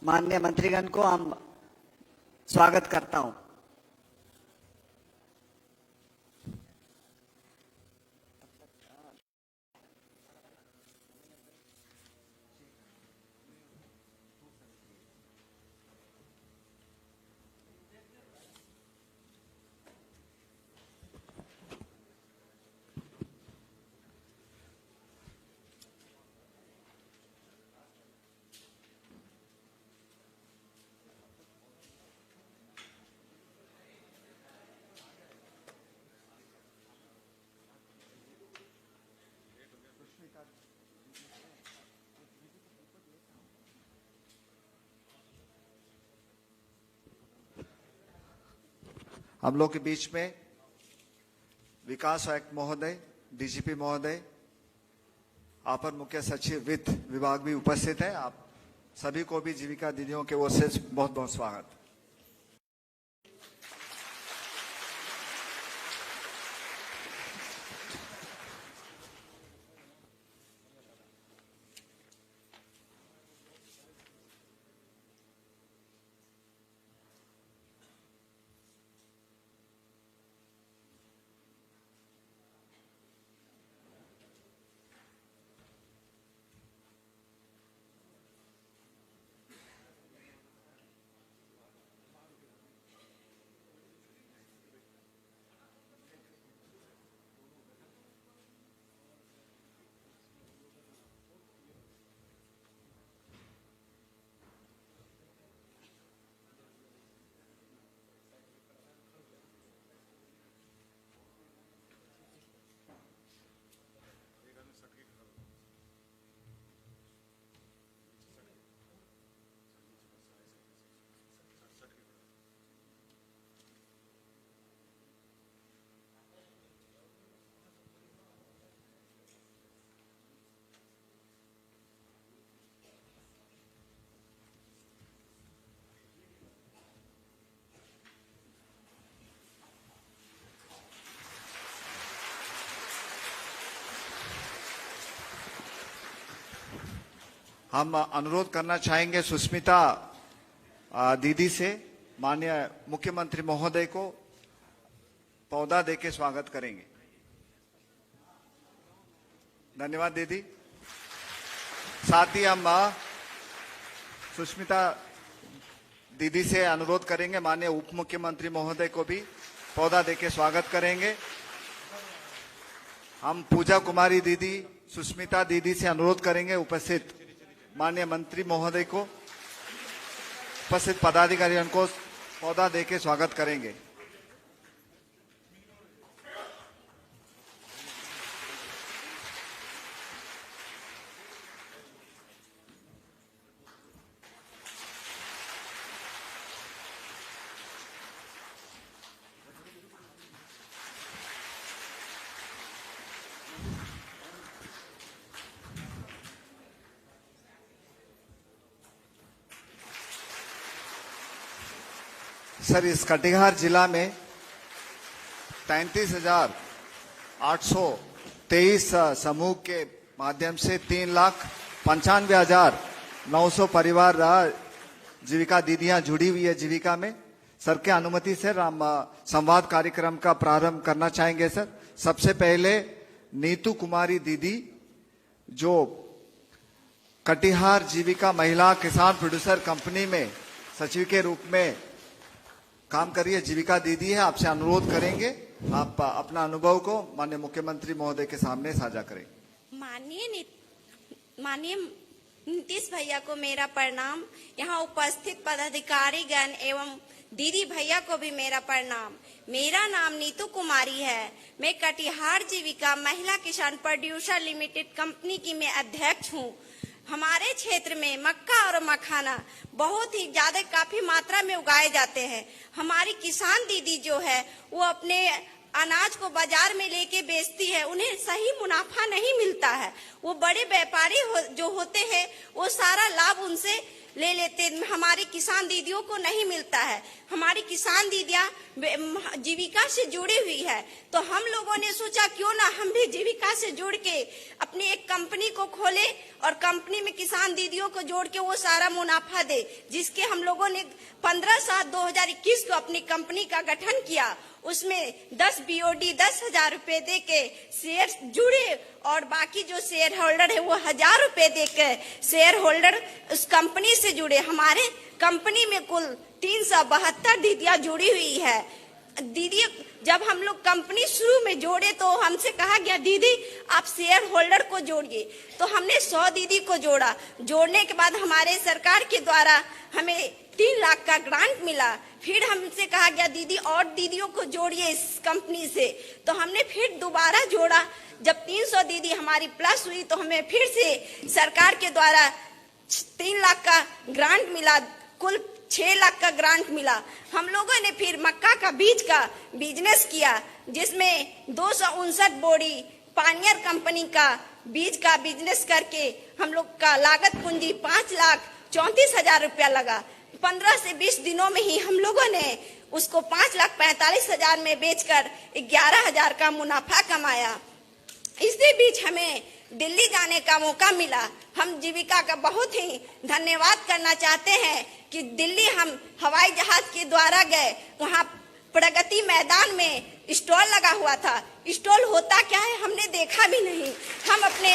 माननीय मंत्रीगण को हम स्वागत करता हूं। हम लोग के बीच में विकास आयुक्त महोदय, डीजीपी महोदय, अपर मुख्य सचिव वित्त विभाग भी उपस्थित है। आप सभी को भी जीविका दीदियों के ओर से बहुत बहुत स्वागत। हम अनुरोध करना चाहेंगे सुष्मिता दीदी से माननीय मुख्यमंत्री महोदय को पौधा देके स्वागत करेंगे। धन्यवाद दीदी। साथ ही हम सुष्मिता दीदी से अनुरोध करेंगे माननीय उप मुख्यमंत्री महोदय को भी पौधा देके स्वागत करेंगे। हम पूजा कुमारी दीदी, सुष्मिता दीदी से अनुरोध करेंगे उपस्थित माननीय मंत्री महोदय को, उपस्थित पदाधिकारियों को पौधा देके स्वागत करेंगे। सर, इस कटिहार जिला में 33,823 समूह के माध्यम से 3,95,900 परिवार जीविका दीदियां जुड़ी हुई है जीविका में। सर के अनुमति से हम संवाद कार्यक्रम का प्रारंभ करना चाहेंगे। सर, सबसे पहले नीतू कुमारी दीदी जो कटिहार जीविका महिला किसान प्रोड्यूसर कंपनी में सचिव के रूप में काम करिए जीविका दीदी है, आपसे अनुरोध करेंगे आप अपना अनुभव को माननीय मुख्यमंत्री महोदय के सामने साझा करें। माननीय नीतीश भैया को मेरा प्रणाम। यहाँ उपस्थित पदाधिकारी गण एवं दीदी भैया को भी मेरा प्रणाम। मेरा नाम नीतू कुमारी है। मैं कटिहार जीविका महिला किसान प्रोड्यूसर लिमिटेड कंपनी की मैं अध्यक्ष हूँ। हमारे क्षेत्र में मक्का और मखाना बहुत ही ज्यादा काफी मात्रा में उगाए जाते हैं। हमारी किसान दीदी जो है वो अपने अनाज को बाजार में लेके बेचती है, उन्हें सही मुनाफा नहीं मिलता है। वो बड़े व्यापारी जो होते हैं वो सारा लाभ उनसे ले लेते, हमारी किसान दीदियों को नहीं मिलता है। हमारी किसान दीदियां जीविका से जुड़ी हुई है, तो हम लोगों ने सोचा क्यों ना हम भी जीविका से जुड़ के अपनी एक कंपनी को खोले और कंपनी में किसान दीदियों को जोड़ के वो सारा मुनाफा दे, जिसके हम लोगों ने 15/7/2021 को अपनी कंपनी का गठन किया। उसमें 10 BOD 10,000 रुपए दे के शेयर जुड़े और बाकी जो शेयर होल्डर है वो 1,000 रुपए दे के शेयर होल्डर उस कंपनी से जुड़े। हमारे कंपनी में कुल 372 दीदियां जुड़ी हुई है। दीदी जब हम लोग कंपनी शुरू में जोड़े तो हमसे कहा गया दीदी आप शेयर होल्डर को जोड़िए, तो हमने 100 दीदी को जोड़ा। जोड़ने के बाद हमारे सरकार के द्वारा हमें 3 लाख का ग्रांट मिला। फिर हमसे कहा गया दीदी और दीदियों को जोड़िए इस कंपनी से, तो हमने फिर दोबारा जोड़ा। जब 300 दीदी हमारी प्लस हुई तो हमें फिर से सरकार के द्वारा 3 लाख का ग्रांट मिला, कुल 6 लाख का ग्रांट मिला। हम लोगों ने फिर मक्का का बीज का बिजनेस किया, जिसमें 259 बोरी पानियर कंपनी का बीज का बिजनेस करके हम लोग का लागत पूंजी 5,34,000 रुपया लगा। 15 से 20 दिनों में ही हम लोगों ने उसको 5,45,000 में बेचकर 11,000 का मुनाफा कमाया। इसी बीच हमें दिल्ली जाने का मौका मिला। हम जीविका का बहुत ही धन्यवाद करना चाहते हैं कि दिल्ली हम हवाई जहाज के द्वारा गए। वहाँ प्रगति मैदान में स्टॉल लगा हुआ था। स्टॉल होता क्या है हमने देखा भी नहीं। हम अपने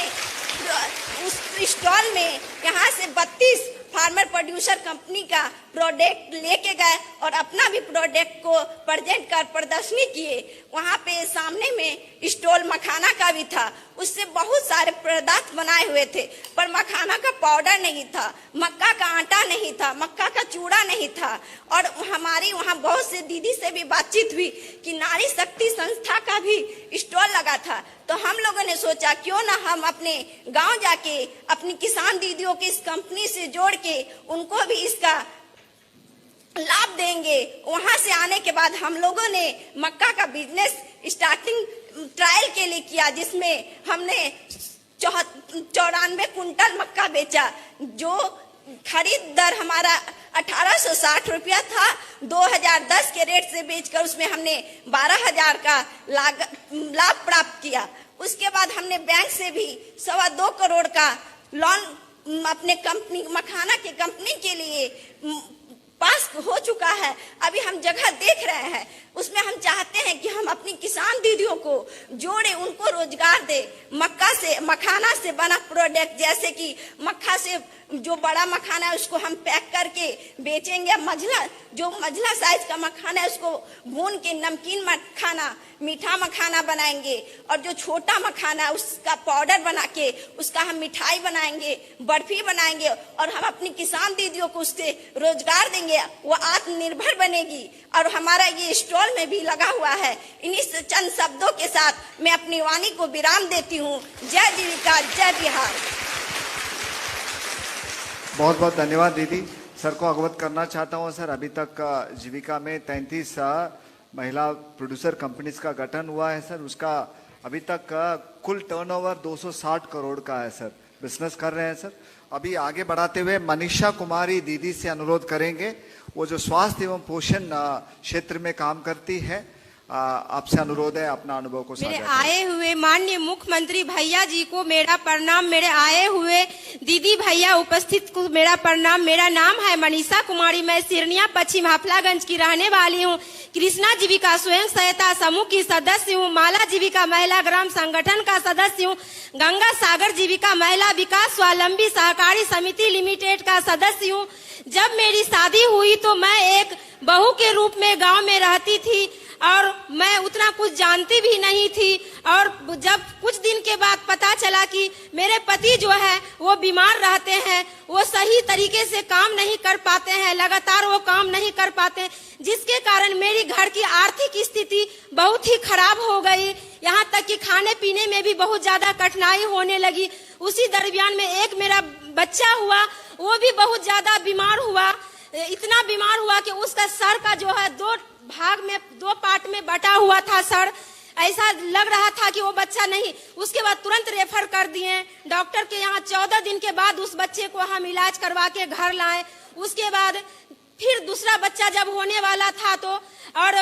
उस स्टॉल में यहाँ से 32 फार्मर प्रोड्यूसर कंपनी का प्रोडक्ट लेके गए और अपना भी प्रोडक्ट को प्रेजेंट कर प्रदर्शनी किए। वहाँ पे सामने में स्टॉल मखाना का भी था, उससे बहुत सारे पदार्थ बनाए हुए थे, पर मखाना का पाउडर नहीं था, मक्का का आटा नहीं था, मक्का का चूड़ा नहीं था। और हमारी वहाँ बहुत से दीदी से भी बातचीत हुई कि नारी शक्ति संस्था का भी स्टॉल लगा था। तो हम लोगों ने सोचा क्यों ना हम अपने गांव जाके अपनी किसान दीदियों की इस कंपनी से जोड़ के उनको भी इसका लाभ देंगे। वहां से आने के बाद हम लोगों ने मक्का का बिजनेस स्टार्टिंग ट्रायल के लिए किया, जिसमें हमने 94 कुंटल मक्का बेचा। जो खरीद दर हमारा 1860 रुपया था, 2010 के रेट से बेचकर उसमें हमने 12,000 का लाभ प्राप्त किया। उसके बाद हमने बैंक से भी 2.25 करोड़ का लोन अपने कंपनी मखाना के कंपनी के लिए पास हो चुका है। अभी हम जगह देख रहे हैं, उसमें हम चाहते हैं कि हम अपनी किसान दीदियों को जोड़े, उनको रोजगार दे। मखाना से बना प्रोडक्ट, जैसे कि मक्का से जो बड़ा मखाना है उसको हम पैक करके बेचेंगे। मझला साइज का मखाना है उसको भून के नमकीन मखाना, मीठा मखाना बनाएंगे। और जो छोटा मखाना है उसका पाउडर बना के उसका हम मिठाई बनाएंगे, बर्फी बनाएंगे और हम अपनी किसान दीदियों को उससे रोजगार देंगे। वो आत्मनिर्भर बनेगी। और हमारा ये स्टॉल में भी लगा हुआ है। इन्हीं चंद शब्दों के साथ मैं अपनी वाणी को विराम देती हूँ। जय जीविका, जय बिहार। बहुत बहुत धन्यवाद दीदी। सर को अवगत करना चाहता हूँ सर, अभी तक जीविका में 33 महिला प्रोड्यूसर कंपनीज का गठन हुआ है सर। उसका अभी तक कुल टर्नओवर 260 करोड़ का है सर। बिजनेस कर रहे हैं सर। अभी आगे बढ़ाते हुए मनीषा कुमारी दीदी से अनुरोध करेंगे, वो जो स्वास्थ्य एवं पोषण क्षेत्र में काम करती है, आपसे अनुरोध है अपना अनुभव को साझा मेरे करें। आए हुए माननीय मुख्यमंत्री भैया जी को मेरा प्रणाम। मेरे आए हुए दीदी भैया उपस्थित को मेरा प्रणाम। मेरा नाम है मनीषा कुमारी। मैं सिरनिया पश्चिम हाफलागंज की रहने वाली हूँ। कृष्णा जीविका स्वयं सहायता समूह की सदस्य हूँ। माला जीविका महिला ग्राम संगठन का सदस्य हूँ। गंगा सागर जीविका महिला विकास स्वावलंबी सहकारी समिति लिमिटेड का सदस्य हूँ। जब मेरी शादी हुई तो मैं एक बहू के रूप में गांव में रहती थी और मैं उतना कुछ जानती भी नहीं थी। और जब कुछ दिन के बाद पता चला कि मेरे पति जो है वो बीमार रहते हैं, वो सही तरीके से काम नहीं कर पाते हैं, लगातार वो काम नहीं कर पाते, जिसके कारण मेरी घर की आर्थिक स्थिति बहुत ही खराब हो गई। यहाँ तक कि खाने पीने में भी बहुत ज्यादा कठिनाई होने लगी। उसी दरमियान में एक मेरा बच्चा हुआ, वो भी बहुत ज्यादा बीमार हुआ। इतना बीमार हुआ कि उसका सर का जो है 2 पार्ट में बटा हुआ था सर। ऐसा लग रहा था कि वो बच्चा नहीं। उसके बाद तुरंत रेफर कर दिए डॉक्टर के यहाँ। 14 दिन के बाद उस बच्चे को हम इलाज करवा के घर लाए। उसके बाद फिर दूसरा बच्चा जब होने वाला था तो और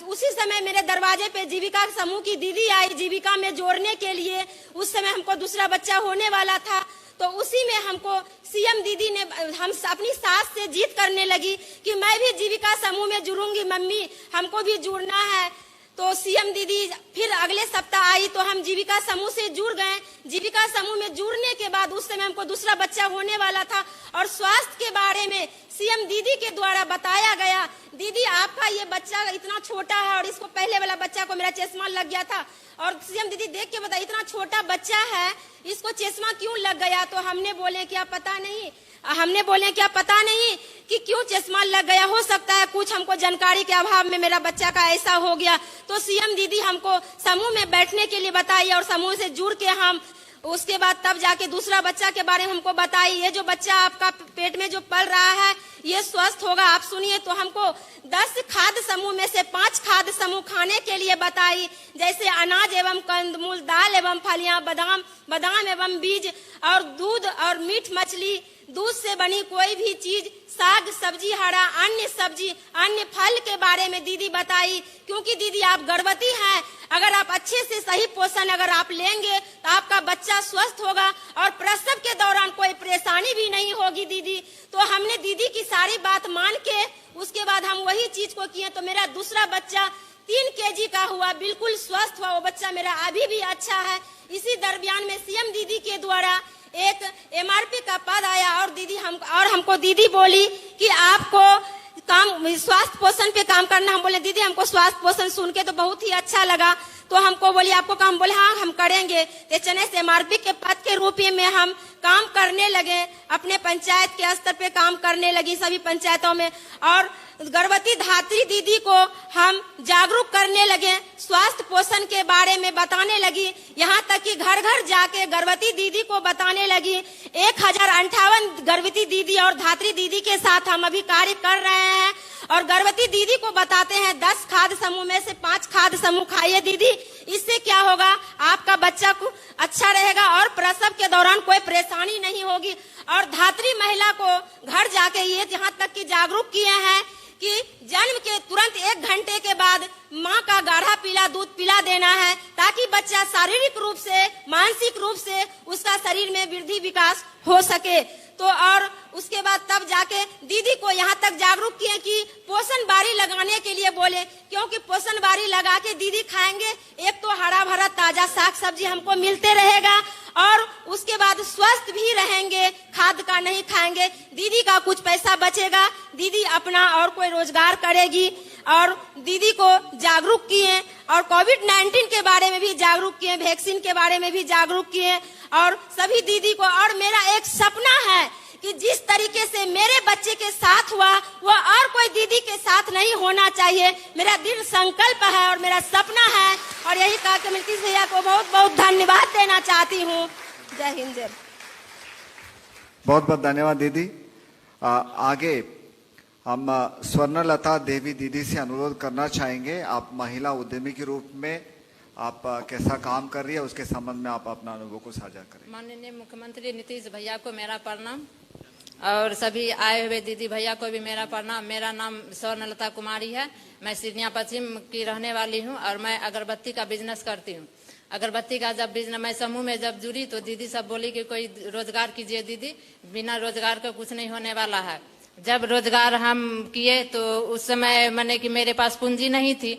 उसी समय मेरे दरवाजे पे जीविका समूह की दीदी आई जीविका में जोड़ने के लिए। उस समय हमको दूसरा बच्चा होने वाला था तो उसी में हमको सीएम दीदी ने हम अपनी सास से जीत करने लगी कि मैं भी जीविका समूह में जुड़ूंगी मम्मी, हमको भी जुड़ना है। तो सीएम दीदी फिर अगले सप्ताह आई तो हम जीविका समूह से जुड़ गए। जीविका समूह में जुड़ने के बाद उस समय हमको दूसरा बच्चा होने वाला था और स्वास्थ्य के बारे में सीएम दीदी के द्वारा बताया गया, दीदी आपका ये बच्चा इतना छोटा है और इसको पहले वाला बच्चा को मेरा चश्मा लग गया था और सीएम दीदी देख के बताया इतना छोटा बच्चा है इसको चश्मा क्यों लग गया। तो हमने बोले क्या पता नहीं कि क्यों चश्मा लग गया, हो सकता है कुछ हमको जानकारी के अभाव में मेरा बच्चा का ऐसा हो गया। तो सीएम दीदी हमको समूह में बैठने के लिए बताई और समूह से जुड़ के हम उसके बाद तब जाके दूसरा बच्चा के बारे में हमको बताई, ये जो बच्चा आपका पेट में जो पल रहा है ये स्वस्थ होगा, आप सुनिए। तो हमको 10 खाद्य समूह में से 5 खाद्य समूह खाने के लिए बताई, जैसे अनाज एवं कंदमूल, दाल एवं फलियां, बादाम एवं बीज और दूध और मीठ मछली, दूध से बनी कोई भी चीज, साग सब्जी, हरा अन्य सब्जी, अन्य फल के बारे में दीदी बताई। क्योंकि दीदी आप गर्भवती हैं, अगर आप अच्छे से सही पोषण अगर आप लेंगे तो आपका बच्चा स्वस्थ होगा और प्रसव के दौरान कोई परेशानी भी नहीं होगी दीदी। तो हमने दीदी की सारी बात मान के उसके बाद हम वही चीज को किए। तो मेरा दूसरा बच्चा 3 केजी का हुआ, बिल्कुल स्वस्थ हुआ, वो बच्चा मेरा अभी भी अच्छा है। इसी दरमियान में सीएम दीदी के द्वारा एक एमआरपी का पद आया और हमको दीदी बोली कि आपको काम स्वास्थ्य पोषण पे काम करना। हम बोले दीदी हमको स्वास्थ्य पोषण सुन के तो बहुत ही अच्छा लगा। तो हमको बोली आपको काम, बोले हाँ हम करेंगे। तो चने से एमआरपी के पद के रूप में हम काम करने लगे, अपने पंचायत के स्तर पे काम करने लगी सभी पंचायतों में। और गर्भवती धात्री दीदी को हम जागरूक करने लगे, स्वास्थ्य पोषण के बारे में बताने लगी। यहाँ तक कि घर घर जाके गर्भवती दीदी को बताने लगी। 1058 गर्भवती दीदी और धात्री दीदी के साथ हम अभी कार्य कर रहे हैं और गर्भवती दीदी को बताते हैं 10 खाद्य समूह में से 5 खाद्य समूह खाइए दीदी, इससे क्या होगा आपका बच्चा को अच्छा रहेगा और प्रसव के दौरान कोई परेशानी नहीं होगी। और धात्री महिला को घर जाके ये यहाँ तक कि जागरूक किए हैं कि जन्म के तुरंत 1 घंटे के बाद माँ का गाढ़ा पीला दूध पिला देना है ताकि बच्चा शारीरिक रूप से मानसिक रूप से उसका शरीर में वृद्धि विकास हो सके। तो और उसके बाद तब जाके दीदी को यहाँ तक जागरूक किए कि पोषण बारी लगाने के लिए बोले, क्योंकि पोषण बारी लगा के दीदी खाएंगे, एक तो हरा भरा ताजा साग सब्जी हमको मिलते रहेगा और उसके बाद स्वस्थ भी रहेंगे, खाद का नहीं खाएंगे, दीदी का कुछ पैसा बचेगा, दीदी अपना और कोई रोजगार करेगी। और दीदी को जागरूक किए और कोविड-19 के बारे में भी जागरूक किए, वैक्सीन के बारे में भी जागरूक किए और सभी दीदी को। और मेरा एक सपना है कि जिस तरीके से मेरे बच्चे के साथ हुआ वो और कोई दीदी के साथ नहीं होना चाहिए। मेरा दृढ़ संकल्प है और मेरा सपना है और यही कहा कि नीतीश भैया को बहुत बहुत धन्यवाद देना चाहती हूँ। जय हिंद जय। बहुत बहुत धन्यवाद दीदी। आगे हम स्वर्णलता देवी दीदी से अनुरोध करना चाहेंगे, आप महिला उद्यमी के रूप में आप कैसा काम कर रही है उसके संबंध में आप अपना अनुभव को साझा करें। माननीय मुख्यमंत्री नीतीश भैया को मेरा प्रणाम और सभी आए हुए दीदी भैया को भी मेरा प्रणाम। मेरा नाम स्वर्णलता कुमारी है, मैं सिरनिया पश्चिम की रहने वाली हूँ और मैं अगरबत्ती का बिजनेस करती हूँ। अगरबत्ती का जब बिजनेस मैं समूह में जब जुड़ी तो दीदी सब बोली कि कोई रोजगार कीजिए दीदी, बिना रोजगार का कुछ नहीं होने वाला है। जब रोजगार हम किए तो उस समय मैंने कि मेरे पास पूंजी नहीं थी,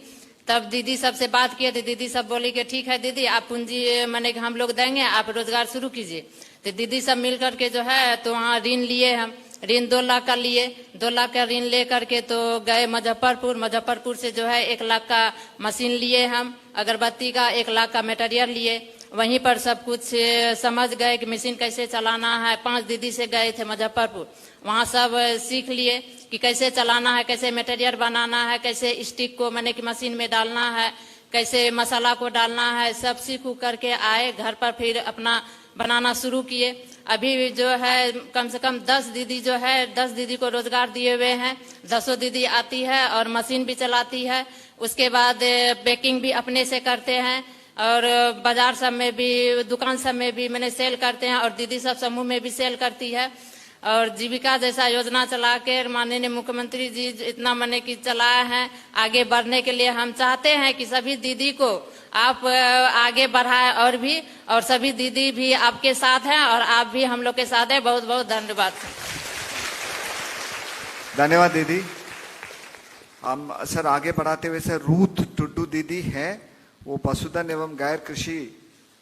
तब दीदी सबसे बात किए थे, दीदी सब बोली कि ठीक है दीदी आप पूंजी मैंने कि हम लोग देंगे, आप रोजगार शुरू कीजिए। तो दीदी सब मिल करके जो है तो वहाँ ऋण लिए, हम ऋण 2 लाख का लिए, 2 लाख का ऋण ले करके तो गए मुजफ्फरपुर से जो है 1 लाख का मशीन लिए, हम अगरबत्ती का 1 लाख का मटेरियल लिए। वहीं पर सब कुछ समझ गए कि मशीन कैसे चलाना है। 5 दीदी से गए थे मुजफ्फरपुर, वहाँ सब सीख लिए कि कैसे चलाना है, कैसे मटेरियल बनाना है, कैसे स्टिक को मैंने कि मशीन में डालना है, कैसे मसाला को डालना है, सब सीख करके आए घर पर फिर अपना बनाना शुरू किए। अभी जो है कम से कम 10 दीदी जो है 10 दीदी को रोजगार दिए हुए हैं। 10 दीदी आती है और मशीन भी चलाती है। उसके बाद पैकिंग भी अपने से करते हैं और बाजार सब में भी, दुकान सब में भी मैंने सेल करते हैं और दीदी सब समूह में भी सेल करती है। और जीविका जैसा योजना चला के माननीय मुख्यमंत्री जी इतना मने की चलाया है, आगे बढ़ने के लिए हम चाहते हैं कि सभी दीदी को आप आगे बढ़ाए और सभी दीदी भी आपके साथ हैं और आप भी हम लोग के साथ हैं। बहुत बहुत धन्यवाद। धन्यवाद दीदी। हम सर आगे बढ़ाते हुए सर रूथ टुड्डू दीदी है, वो पशुधन एवं गैर कृषि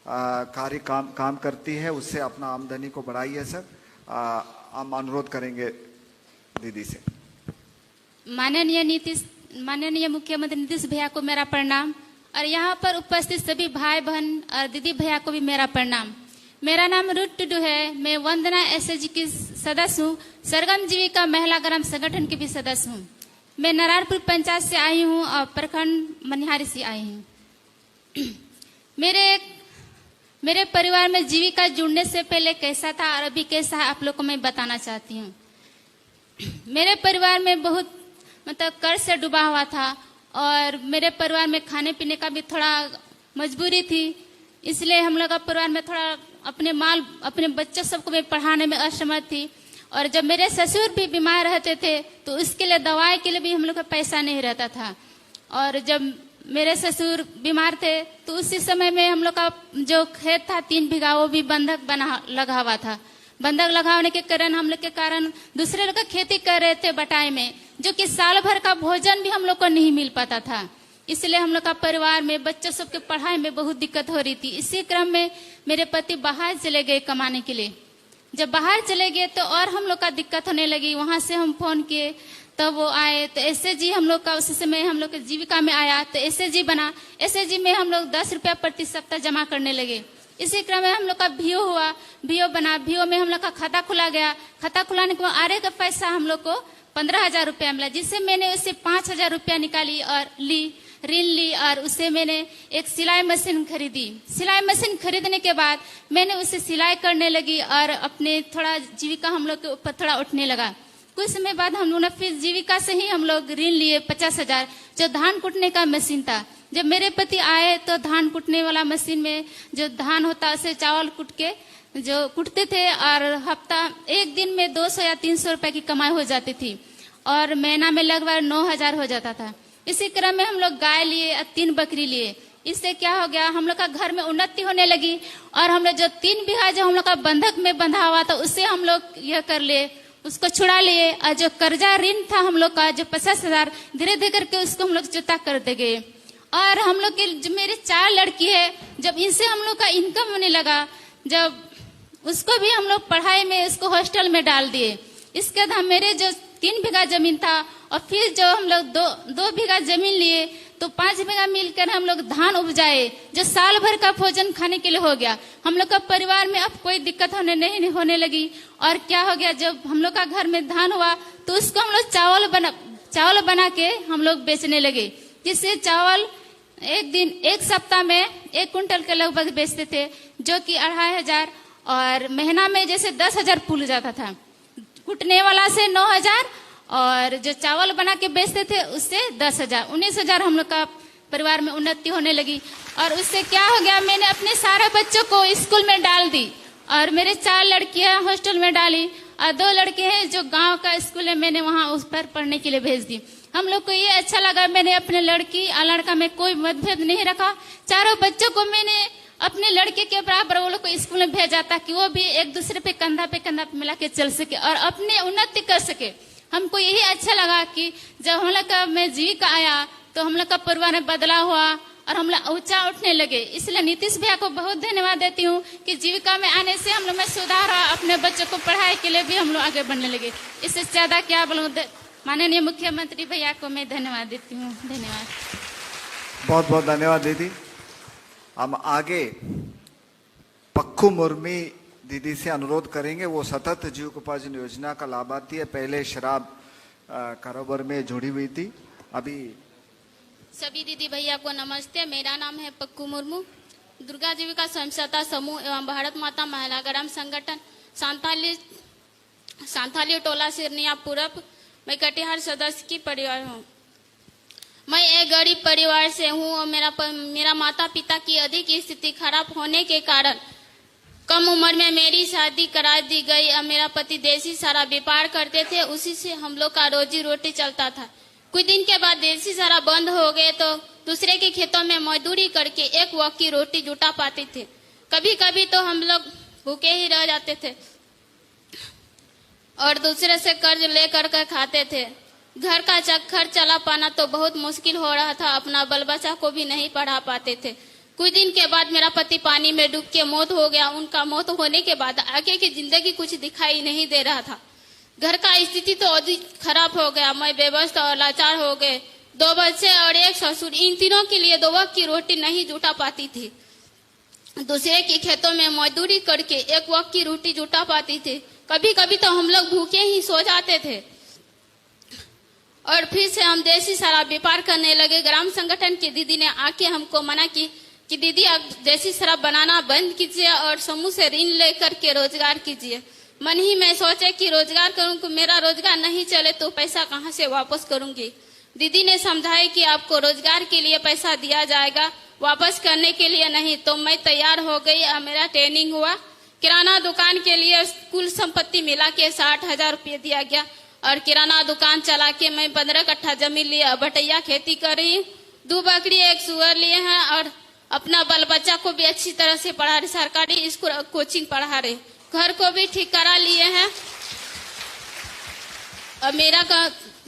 कार्य काम करती है, उससे अपना आमदनी को बढ़ाई है सर। हम अनुरोध करेंगे दीदी से। माननीय मुख्यमंत्री नीतीश भैया को मेरा प्रणाम और यहाँ पर उपस्थित सभी भाई बहन और दीदी भैया को भी मेरा प्रणाम। मेरा नाम रूथ टुडू है। मैं वंदना एसएचजी की सदस्य हूँ, सरगम जीविका महिला ग्राम संगठन की भी सदस्य हूँ। मैं नारायणपुर पंचायत से आई हूँ और प्रखंड मनिहारी से आई हूँ। मेरे परिवार में जीविका जुड़ने से पहले कैसा था और अभी कैसा है आप लोग को मैं बताना चाहती हूँ। मेरे परिवार में बहुत कर्ज से डूबा हुआ था और मेरे परिवार में खाने पीने का भी थोड़ा मजबूरी थी, इसलिए हम लोग का परिवार में थोड़ा अपने बच्चों सबको मैं पढ़ाने में असमर्थ थी। और जब मेरे ससुर भी बीमार रहते थे तो उसके लिए दवाई के लिए भी हम लोग का पैसा नहीं रहता था। और जब मेरे ससुर बीमार थे तो उसी समय में हम लोग का जो खेत था 3 बीघा वो भी बंधक लगा हुआ था। बंधक लगाने के कारण हम लोग के कारण दूसरे लोग का खेती कर रहे थे बटाई में, जो कि साल भर का भोजन भी हम लोग को नहीं मिल पाता था। इसलिए हम लोग का परिवार में बच्चों सबके पढ़ाई में बहुत दिक्कत हो रही थी। इसी क्रम में मेरे पति बाहर चले गए कमाने के लिए। जब बाहर चले गए तो और हम लोग का दिक्कत होने लगी। वहां से हम फोन किए तब वो आए तो एसएचजी हम लोग का उसी समय हम लोग के जीविका में आया तो एसएचजी बना। एसएचजी में हम लोग 10 रुपया प्रति सप्ताह जमा करने लगे। इसी क्रम में हम लोग का भीओ हुआ, भीओ बना, भीओ में हम लोग का खाता खुला गया। खाता खुलाने के बाद आरे का पैसा हम लोग को 15,000 रुपया मिला, जिससे मैंने उससे 5,000 रुपया निकाली और ऋण ली और उससे मैंने एक सिलाई मशीन खरीदी। सिलाई मशीन खरीदने के बाद मैंने उसे सिलाई करने लगी और अपने थोड़ा जीविका हम लोग के ऊपर थोड़ा उठने लगा। कुछ समय बाद हम लोग ने फिर जीविका से ही हम लोग ऋण लिए 50,000, जो धान कुटने का मशीन था। जब मेरे पति आए तो धान कुटने वाला मशीन में जो धान होता उसे चावल कुट के जो कुटते थे और हफ्ता एक दिन में 200 या 300 रुपए की कमाई हो जाती थी और महीना में लगभग 9,000 हो जाता था। इसी क्रम में हम लोग गाय लिए और 3 बकरी लिए। इससे क्या हो गया, हम लोग का घर में उन्नति होने लगी और हम लोग जो 3 बीघा जो हम लोग का बंधक में बंधा हुआ था उससे हम लोग यह कर लिए, उसको छुड़ा लिए और जो कर्जा ऋण था हम लोग का जो 50,000 धीरे धीरे करके उसको हम लोग चुकता करते गए। और हम लोग के जो मेरे 4 लड़की है, जब इनसे हम लोग का इनकम होने लगा, जब उसको भी हम लोग पढ़ाई में उसको हॉस्टल में डाल दिए। इसके बाद मेरे जो 3 बीघा जमीन था और फिर जो हम लोग 2 बीघा जमीन लिए तो 5 बीघा मिलकर हम लोग धान उपजाए, जो साल भर का भोजन खाने के लिए हो गया। हम लोग का परिवार में अब कोई दिक्कत नहीं होने लगी। और क्या हो गया, जब हम लोग का घर में धान हुआ तो उसको हम लोग चावल बना के हम लोग बेचने लगे, जिससे चावल एक सप्ताह में 1 कुंटल के लगभग बेचते थे, जो कि 2,500 और महीना में जैसे 10,000 पुल जाता था। कुटने वाला से 9,000 और जो चावल बना के बेचते थे उससे 10,000, 19,000 हम लोग का परिवार में उन्नति होने लगी। और उससे क्या हो गया, मैंने अपने सारे बच्चों को स्कूल में डाल दी और मेरे 4 लड़कियां हॉस्टल में डाली और 2 लड़के हैं जो गांव का स्कूल है, मैंने वहां उस पर पढ़ने के लिए भेज दी। हम लोग को ये अच्छा लगा, मैंने अपने लड़की और लड़का में कोई मतभेद नहीं रखा। चारों बच्चों को मैंने अपने लड़के के बराबर वो लोग को स्कूल में भेजा ताकि वो भी एक दूसरे पे कंधा मिला के चल सके और अपने उन्नति कर सके। हमको यही अच्छा लगा कि जब हम लोग का में जीविका आया तो हम लोग का परिवार में बदलाव हुआ और हम लोग ऊंचा उठने लगे। इसलिए नीतीश भैया को बहुत धन्यवाद देती हूँ कि जीविका में आने से हम लोग में सुधार हुआ, अपने बच्चों को पढ़ाई के लिए भी हम लोग आगे बढ़ने लगे। इससे ज्यादा क्या बोलूँ, माननीय मुख्यमंत्री भैया को मैं धन्यवाद देती हूँ। धन्यवाद, बहुत बहुत धन्यवाद दीदी। हम आगे पक्खू मुर्मी दीदी से अनुरोध करेंगे, वो सतत जीविकोपार्जन योजना का लाभार्थी है, पहले शराब कारोबार में जुड़ी हुई थी। अभी सभी दीदी भैया को नमस्ते। मेरा नाम है पक्कू मुर्मू। दुर्गा जीविका स्वयं सहायता समूह एवं भारत माता महिला ग्राम संगठन सांथाली टोला सिरनिया पूरब। मैं कटिहार सदस्य की परिवार हूँ। मैं एक गरीब परिवार से हूँ और मेरा माता पिता की अधिक स्थिति खराब होने के कारण कम उम्र में मेरी शादी करा दी गई और मेरा पति देसी सारा व्यापार करते थे, उसी से हम लोग का रोजी रोटी चलता था। कुछ दिन के बाद देसी सारा बंद हो गए तो दूसरे के खेतों में मजदूरी करके एक वक्त की रोटी जुटा पाते थे। कभी कभी तो हम लोग भूखे ही रह जाते थे और दूसरे से कर्ज लेकर के खाते थे। घर का खर्च चला पाना तो बहुत मुश्किल हो रहा था, अपना बल बच्चा को भी नहीं पढ़ा पाते थे। कुछ दिन के बाद मेरा पति पानी में डूब के मौत हो गया। उनका मौत होने के बाद आगे की जिंदगी कुछ दिखाई नहीं दे रहा था। घर का स्थिति तो अधिक खराब हो गया। मैं बेबस और लाचार हो गए। 2 बच्चे और एक ससुर, इन तीनों के लिए 2 वक्त की रोटी नहीं जुटा पाती थी। दूसरे के खेतों में मजदूरी करके एक वक्त की रोटी जुटा पाती थी। कभी कभी तो हम लोग भूखे ही सो जाते थे और फिर से हम देसी सारा व्यापार करने लगे। ग्राम संगठन की दीदी ने आके हमको मना की कि दीदी आप देसी शराब बनाना बंद कीजिए और समूह से ऋण लेकर के रोजगार कीजिए। मन ही मैं सोचे कि रोजगार करूं तो मेरा रोजगार नहीं चले तो पैसा कहां से वापस करूंगी। दीदी ने समझाया कि आपको रोजगार के लिए पैसा दिया जाएगा, वापस करने के लिए नहीं। तो मैं तैयार हो गई और मेरा ट्रेनिंग हुआ। किराना दुकान के लिए कुल संपत्ति मिला के 60,000 रुपये दिया गया और किराना दुकान चला के मैं 15 कट्ठा जमीन लिए बटैया खेती कर रही हूँ। 2 बकरी 1 सुअर लिए हैं और अपना बाल बच्चा को भी अच्छी तरह से पढ़ा रही। सरकारी स्कूल कोचिंग पढ़ा रही। घर को भी ठीक करा लिए हैं और मेरा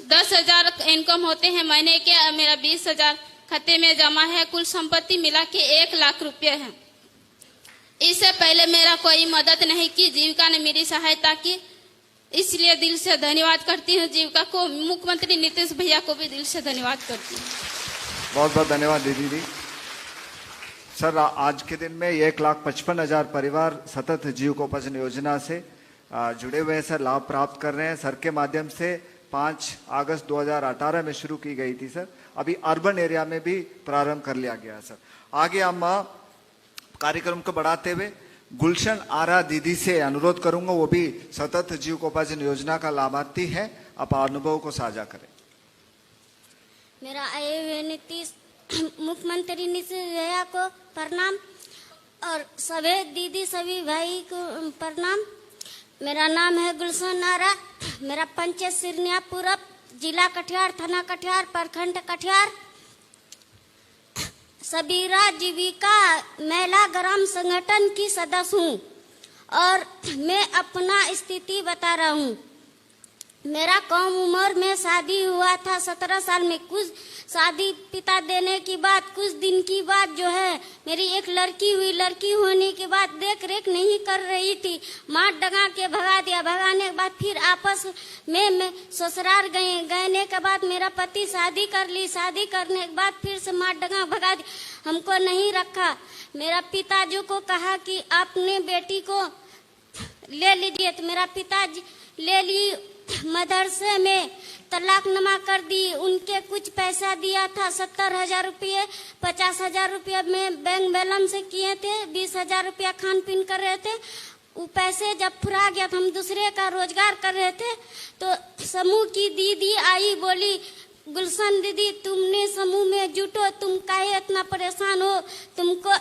10,000 इनकम होते हैं महीने के और मेरा 20,000 खाते में जमा है। कुल संपत्ति मिला के 1 लाख रुपए है। इससे पहले मेरा कोई मदद नहीं की, जीविका ने मेरी सहायता की, इसलिए दिल से धन्यवाद करती हूँ जीविका को। मुख्यमंत्री नीतीश भैया को भी दिल से धन्यवाद करती हूँ। बहुत बहुत धन्यवाद दीदी जी। सर, आज के दिन में 1,55,000 परिवार सतत जीविकोपार्जन योजना से जुड़े हुए हैं सर, लाभ प्राप्त कर रहे हैं। सर के माध्यम से 5 अगस्त 2018 में शुरू की गई थी सर, अभी अर्बन एरिया में भी प्रारंभ कर लिया गया सर। आगे हम कार्यक्रम को बढ़ाते हुए गुलशन आरा दीदी से अनुरोध करूंगा, वो भी सतत जीविकोपार्जन योजना का लाभार्थी है, आप अनुभव को साझा करें। मेरा आए हुए नीतीश मुख्यमंत्री नीतीश भैया को प्रणाम और सभी दीदी सभी भाई को प्रणाम। मेरा नाम है गुलशन आरा, मेरा पंचायत सिरनिया पूरब, जिला कटिहार, थाना कटिहार, प्रखंड कटिहार। सबीरा जीविका महिला ग्राम संगठन की सदस्य हूँ और मैं अपना स्थिति बता रहा हूँ। मेरा कम उम्र में शादी हुआ था, 17 साल में। कुछ शादी पिता देने की बाद कुछ दिन की बाद जो है मेरी एक लड़की हुई। लड़की होने के बाद देख रेख नहीं कर रही थी, मार डगा के भगा दिया। भगाने के बाद फिर आपस में मैं ससुराल गए के बाद मेरा पति शादी कर ली। शादी करने के बाद फिर से मार डगा भगा दिया, हमको नहीं रखा। मेरा पिताजी को कहा कि आपने बेटी को ले लीजिए, तो मेरा पिताजी ले ली। मदरसे में तलाकनुमा कर दी। उनके कुछ पैसा दिया था 70,000 रुपये, 50,000 रुपये में बैंक बैलेंस से किए थे, 20,000 रुपया खान पीन कर रहे थे। वो पैसे जब फुरा गया तो हम दूसरे का रोजगार कर रहे थे, तो समूह की दीदी आई, बोली गुलशन दीदी तुमने समूह में जुटो, तुम काहे इतना परेशान हो, तुमको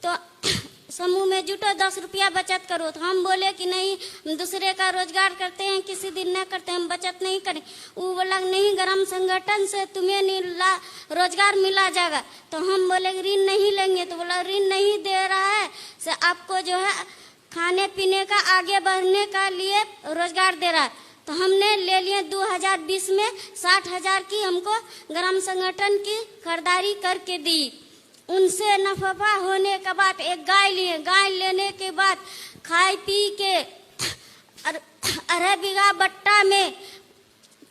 तो समूह में जुटो, 10 रुपया बचत करो। तो हम बोले कि नहीं, हम दूसरे का रोजगार करते हैं, किसी दिन न करते, हम बचत नहीं करें। वो बोला नहीं, ग्राम संगठन से तुम्हें रोजगार मिला जाएगा। तो हम बोले ऋण नहीं लेंगे। तो बोला ऋण नहीं दे रहा है, से आपको जो है खाने पीने का आगे बढ़ने का लिए रोजगार दे रहा है। तो हमने ले लिए 2020 में 60,000 की हमको ग्राम संगठन की खरीदारी करके दी। उनसे नफा होने के बाद एक गाय लिए। गाय लेने के बाद खाई पी के 2.5 बीघा बट्टा में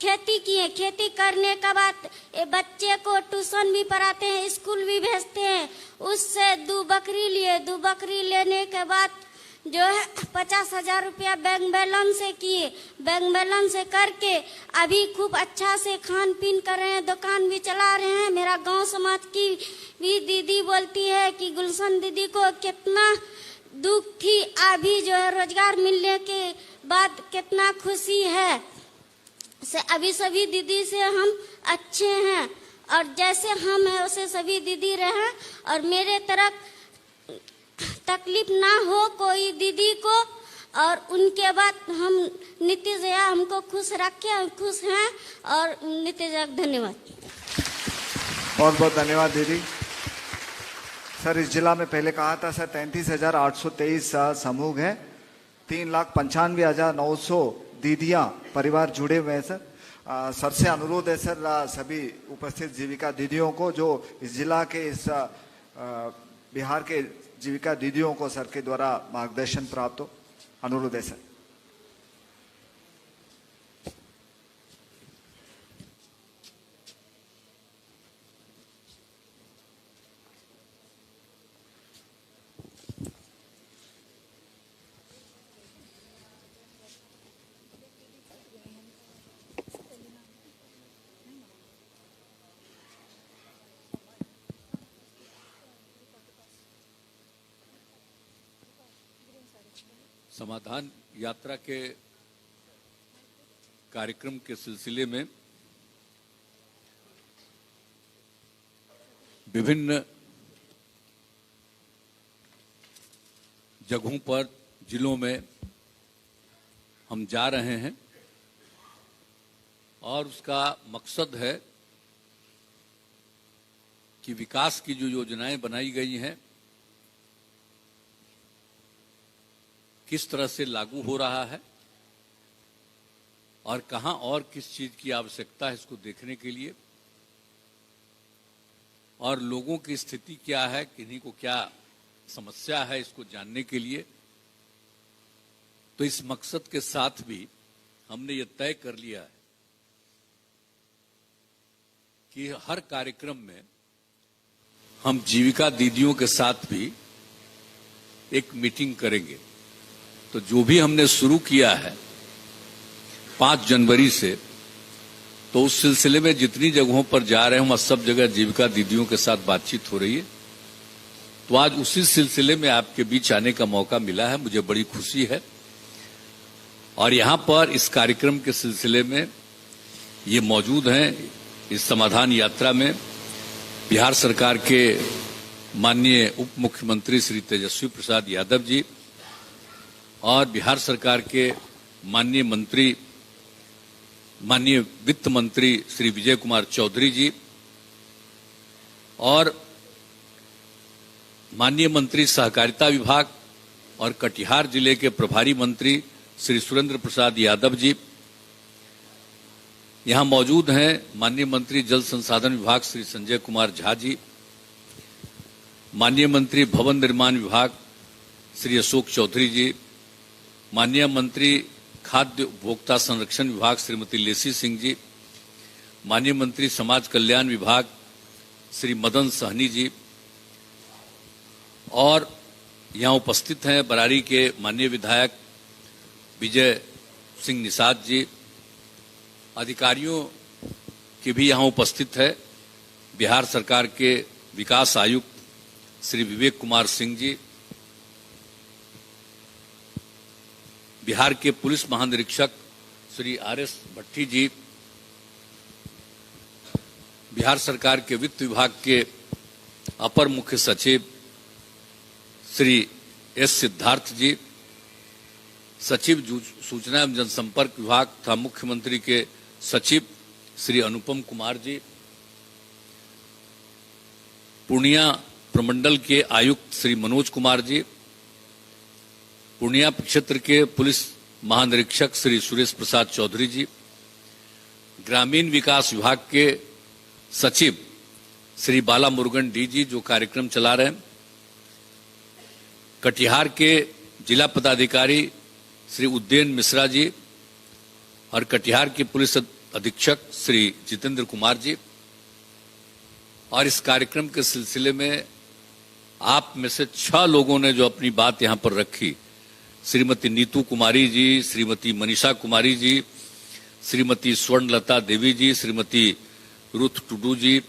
खेती किए। खेती करने के बाद बच्चे को ट्यूशन भी पढ़ाते हैं, स्कूल भी भेजते हैं। उससे 2 बकरी लिए। 2 बकरी लेने के बाद जो है 50,000 रुपया बैंक बैलेंस से किए। बैंक बैलेंस से करके अभी खूब अच्छा से खान पीन कर रहे हैं, दुकान भी चला रहे हैं। मेरा गांव समाज की भी दीदी बोलती है कि गुलशन दीदी को कितना दुख थी, अभी जो है रोजगार मिलने के बाद कितना खुशी है। से अभी सभी दीदी से हम अच्छे हैं और जैसे हम हैं वैसे सभी दीदी रहे और मेरे तरफ तकलीफ ना हो कोई दीदी को। और उनके बाद हम नीतीश भैया हमको खुश रखे, हम खुश हैं और नीतीश भैया धन्यवाद। बहुत बहुत धन्यवाद दीदी। सर इस जिला में पहले कहा था सर 33,823 समूह हैं, 3,95,900 दीदियां परिवार जुड़े हुए हैं सर। सर से अनुरोध है सर सभी उपस्थित जीविका दीदियों को जो इस जिला के इस बिहार के जीविका दीदियों को सर के द्वारा मार्गदर्शन प्राप्त हो, अनुरोध है सर। समाधान यात्रा के कार्यक्रम के सिलसिले में विभिन्न जगहों पर जिलों में हम जा रहे हैं और उसका मकसद है कि विकास की जो योजनाएं बनाई गई हैं किस तरह से लागू हो रहा है और कहां और किस चीज की आवश्यकता है इसको देखने के लिए, और लोगों की स्थिति क्या है, किन्हीं को क्या समस्या है इसको जानने के लिए। तो इस मकसद के साथ भी हमने ये तय कर लिया है कि हर कार्यक्रम में हम जीविका दीदियों के साथ भी एक मीटिंग करेंगे। तो जो भी हमने शुरू किया है 5 जनवरी से, तो उस सिलसिले में जितनी जगहों पर जा रहे हैं वहां सब जगह जीविका दीदियों के साथ बातचीत हो रही है। तो आज उसी सिलसिले में आपके बीच आने का मौका मिला है, मुझे बड़ी खुशी है। और यहां पर इस कार्यक्रम के सिलसिले में ये मौजूद हैं इस समाधान यात्रा में बिहार सरकार के माननीय उप मुख्यमंत्री श्री तेजस्वी प्रसाद यादव जी और बिहार सरकार के माननीय वित्त मंत्री श्री विजय कुमार चौधरी जी और माननीय मंत्री सहकारिता विभाग और कटिहार जिले के प्रभारी मंत्री श्री सुरेंद्र प्रसाद यादव जी यहां मौजूद हैं। माननीय मंत्री जल संसाधन विभाग श्री संजय कुमार झा जी, माननीय मंत्री भवन निर्माण विभाग श्री अशोक चौधरी जी, माननीय मंत्री खाद्य उपभोक्ता संरक्षण विभाग श्रीमती लेसी सिंह जी, माननीय मंत्री समाज कल्याण विभाग श्री मदन सहनी जी, और यहां उपस्थित हैं बरारी के माननीय विधायक विजय सिंह निषाद जी। अधिकारियों की भी यहां उपस्थित है बिहार सरकार के विकास आयुक्त श्री विवेक कुमार सिंह जी, बिहार के पुलिस महानिरीक्षक श्री आर.एस. भट्टी जी, बिहार सरकार के वित्त विभाग के अपर मुख्य सचिव श्री एस. सिद्धार्थ जी, सचिव सूचना एवं जनसंपर्क विभाग तथा मुख्यमंत्री के सचिव श्री अनुपम कुमार जी, पूर्णिया प्रमंडल के आयुक्त श्री मनोज कुमार जी, पूर्णिया क्षेत्र के पुलिस महानिरीक्षक श्री सुरेश प्रसाद चौधरी जी, ग्रामीण विकास विभाग के सचिव श्री बाला मुरुगन डी जी जो कार्यक्रम चला रहे हैं, कटिहार के जिला पदाधिकारी श्री उद्यन मिश्रा जी और कटिहार के पुलिस अधीक्षक श्री जितेंद्र कुमार जी। और इस कार्यक्रम के सिलसिले में आप में से 6 लोगों ने जो अपनी बात यहां पर रखी, श्रीमती नीतू कुमारी जी, श्रीमती मनीषा कुमारी जी, श्रीमती स्वर्णलता देवी जी, श्रीमती रुथ टुडू जी,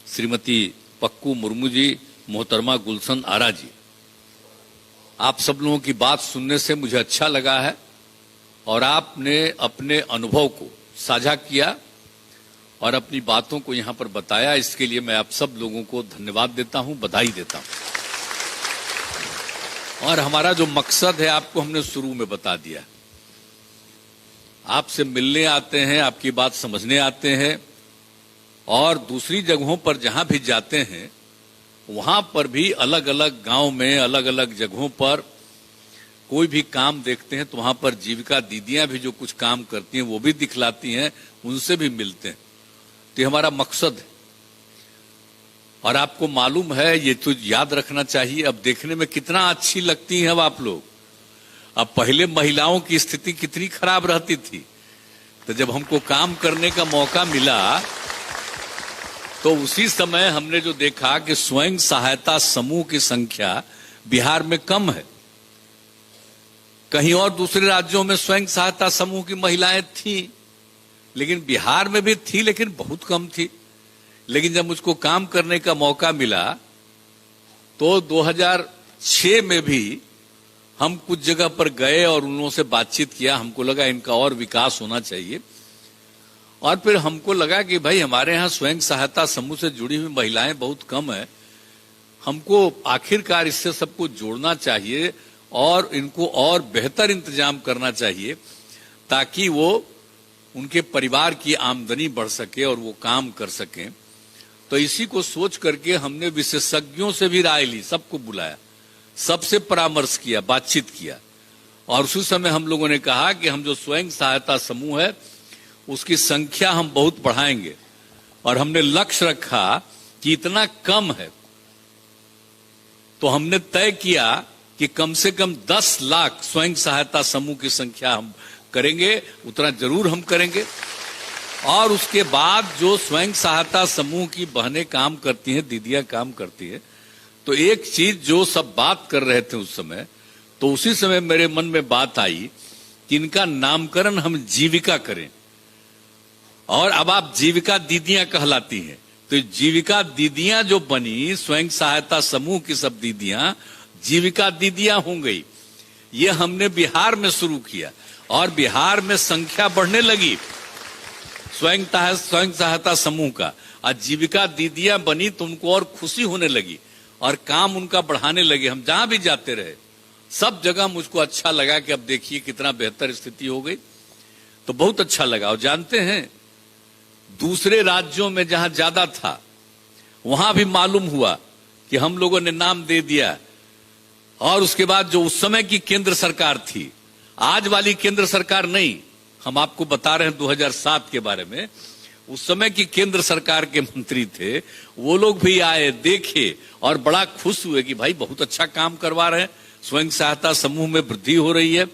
श्रीमती पक्कू मुर्मू जी, मोहतरमा गुलशन आरा जी, आप सब लोगों की बात सुनने से मुझे अच्छा लगा है और आपने अपने अनुभव को साझा किया और अपनी बातों को यहां पर बताया। इसके लिए मैं आप सब लोगों को धन्यवाद देता हूं, बधाई देता हूं। और हमारा जो मकसद है आपको हमने शुरू में बता दिया। आपसे मिलने आते हैं, आपकी बात समझने आते हैं और दूसरी जगहों पर जहां भी जाते हैं वहां पर भी अलग अलग गांव में, अलग अलग जगहों पर कोई भी काम देखते हैं तो वहां पर जीविका दीदियां भी जो कुछ काम करती हैं वो भी दिखलाती हैं, उनसे भी मिलते हैं। तो ये हमारा मकसद है। और आपको मालूम है, ये तो याद रखना चाहिए, अब देखने में कितना अच्छी लगती हैं अब आप लोग। अब पहले महिलाओं की स्थिति कितनी खराब रहती थी, तो जब हमको काम करने का मौका मिला तो उसी समय हमने जो देखा कि स्वयं सहायता समूह की संख्या बिहार में कम है। कहीं और दूसरे राज्यों में स्वयं सहायता समूह की महिलाएं थी, लेकिन बिहार में भी थी, लेकिन बहुत कम थी। लेकिन जब मुझको काम करने का मौका मिला तो 2006 में भी हम कुछ जगह पर गए और उन लोगों से बातचीत किया। हमको लगा इनका और विकास होना चाहिए। और फिर हमको लगा कि भाई हमारे यहाँ स्वयं सहायता समूह से जुड़ी हुई महिलाएं बहुत कम है, हमको आखिरकार इससे सबको जोड़ना चाहिए और इनको और बेहतर इंतजाम करना चाहिए ताकि वो उनके परिवार की आमदनी बढ़ सके और वो काम कर सकें। तो इसी को सोच करके हमने विशेषज्ञों से भी राय ली, सबको बुलाया, सबसे परामर्श किया, बातचीत किया। और उसी समय हम लोगों ने कहा कि हम जो स्वयं सहायता समूह है उसकी संख्या हम बहुत बढ़ाएंगे। और हमने लक्ष्य रखा कि इतना कम है तो हमने तय किया कि कम से कम 10 लाख स्वयं सहायता समूह की संख्या हम करेंगे, उतना जरूर हम करेंगे। और उसके बाद जो स्वयं सहायता समूह की बहनें काम करती हैं, दीदियां काम करती हैं, तो एक चीज जो सब बात कर रहे थे उस समय, तो उसी समय मेरे मन में बात आई कि इनका नामकरण हम जीविका करें। और अब आप जीविका दीदियां कहलाती हैं, तो जीविका दीदियां जो बनी, स्वयं सहायता समूह की सब दीदियां जीविका दीदियां हो गई। ये हमने बिहार में शुरू किया और बिहार में संख्या बढ़ने लगी स्वयं सहायता समूह का। आज जीविका दीदियां बनी तो उनको और खुशी होने लगी और काम उनका बढ़ाने लगे। हम जहां भी जाते रहे सब जगह मुझको अच्छा लगा कि अब देखिए कितना बेहतर स्थिति हो गई, तो बहुत अच्छा लगा। और जानते हैं दूसरे राज्यों में जहां ज्यादा था वहां भी मालूम हुआ कि हम लोगों ने नाम दे दिया। और उसके बाद जो उस समय की केंद्र सरकार थी, आज वाली केंद्र सरकार नहीं, हम आपको बता रहे हैं 2007 के बारे में, उस समय की केंद्र सरकार के मंत्री थे, वो लोग भी आए, देखे और बड़ा खुश हुए कि भाई बहुत अच्छा काम करवा रहे हैं, स्वयं सहायता समूह में वृद्धि हो रही है।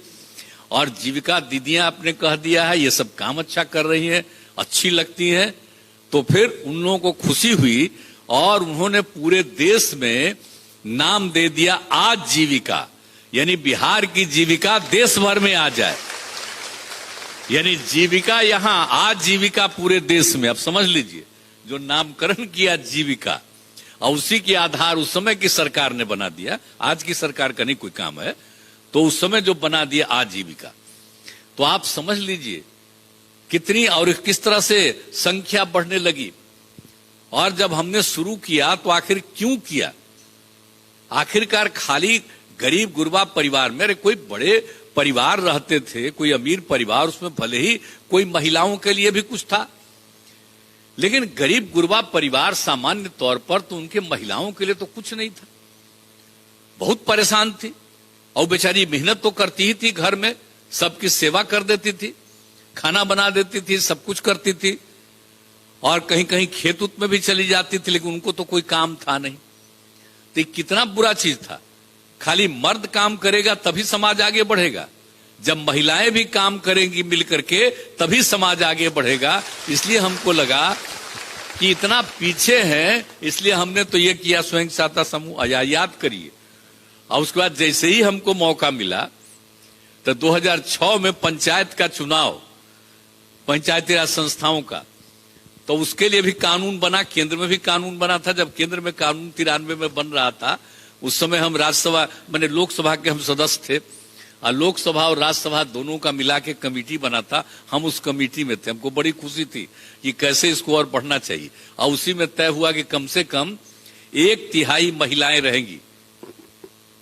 और जीविका दीदियां आपने कह दिया है ये सब काम अच्छा कर रही हैं, अच्छी लगती हैं। तो फिर उन लोगों को खुशी हुई और उन्होंने पूरे देश में नाम दे दिया आजीविका, यानी बिहार की जीविका देश भर में आ जाए, यानी जीविका यहां, आजीविका पूरे देश में। अब समझ लीजिए, जो नामकरण किया जीविका और उसी के आधार उस समय की सरकार ने बना दिया, आज की सरकार का नहीं कोई काम है, तो उस समय जो बना दिया आजीविका। तो आप समझ लीजिए कितनी और किस तरह से संख्या बढ़ने लगी। और जब हमने शुरू किया तो आखिर क्यों किया? आखिरकार खाली गरीब गुरबा परिवार में, कोई बड़े परिवार रहते थे, कोई अमीर परिवार, उसमें भले ही कोई महिलाओं के लिए भी कुछ था, लेकिन गरीब गुरबा परिवार सामान्य तौर पर तो उनके महिलाओं के लिए तो कुछ नहीं था, बहुत परेशान थी। और बेचारी मेहनत तो करती ही थी, घर में सबकी सेवा कर देती थी, खाना बना देती थी, सब कुछ करती थी और कहीं कहीं खेत उत में भी चली जाती थी, लेकिन उनको तो कोई काम था नहीं। तो कितना बुरा चीज था। खाली मर्द काम करेगा तभी समाज आगे बढ़ेगा, जब महिलाएं भी काम करेंगी मिलकर के तभी समाज आगे बढ़ेगा। इसलिए हमको लगा कि इतना पीछे है, इसलिए हमने तो ये किया स्वयं सहायता समूह। याद करिए, और उसके बाद जैसे ही हमको मौका मिला तो 2006 में पंचायत का चुनाव, पंचायती राज संस्थाओं का, तो उसके लिए भी कानून बना, केंद्र में भी कानून बना था। जब केंद्र में कानून 93 में बन रहा था उस समय हम राज्यसभा मैंने लोकसभा के हम सदस्य थे, और लोकसभा और राज्यसभा दोनों का मिला के कमेटी बना था। हम उस कमेटी में थे। हमको बड़ी खुशी थी कि कैसे इसको और बढ़ना चाहिए, और उसी में तय हुआ कि कम से कम 1/3 महिलाएं रहेंगी।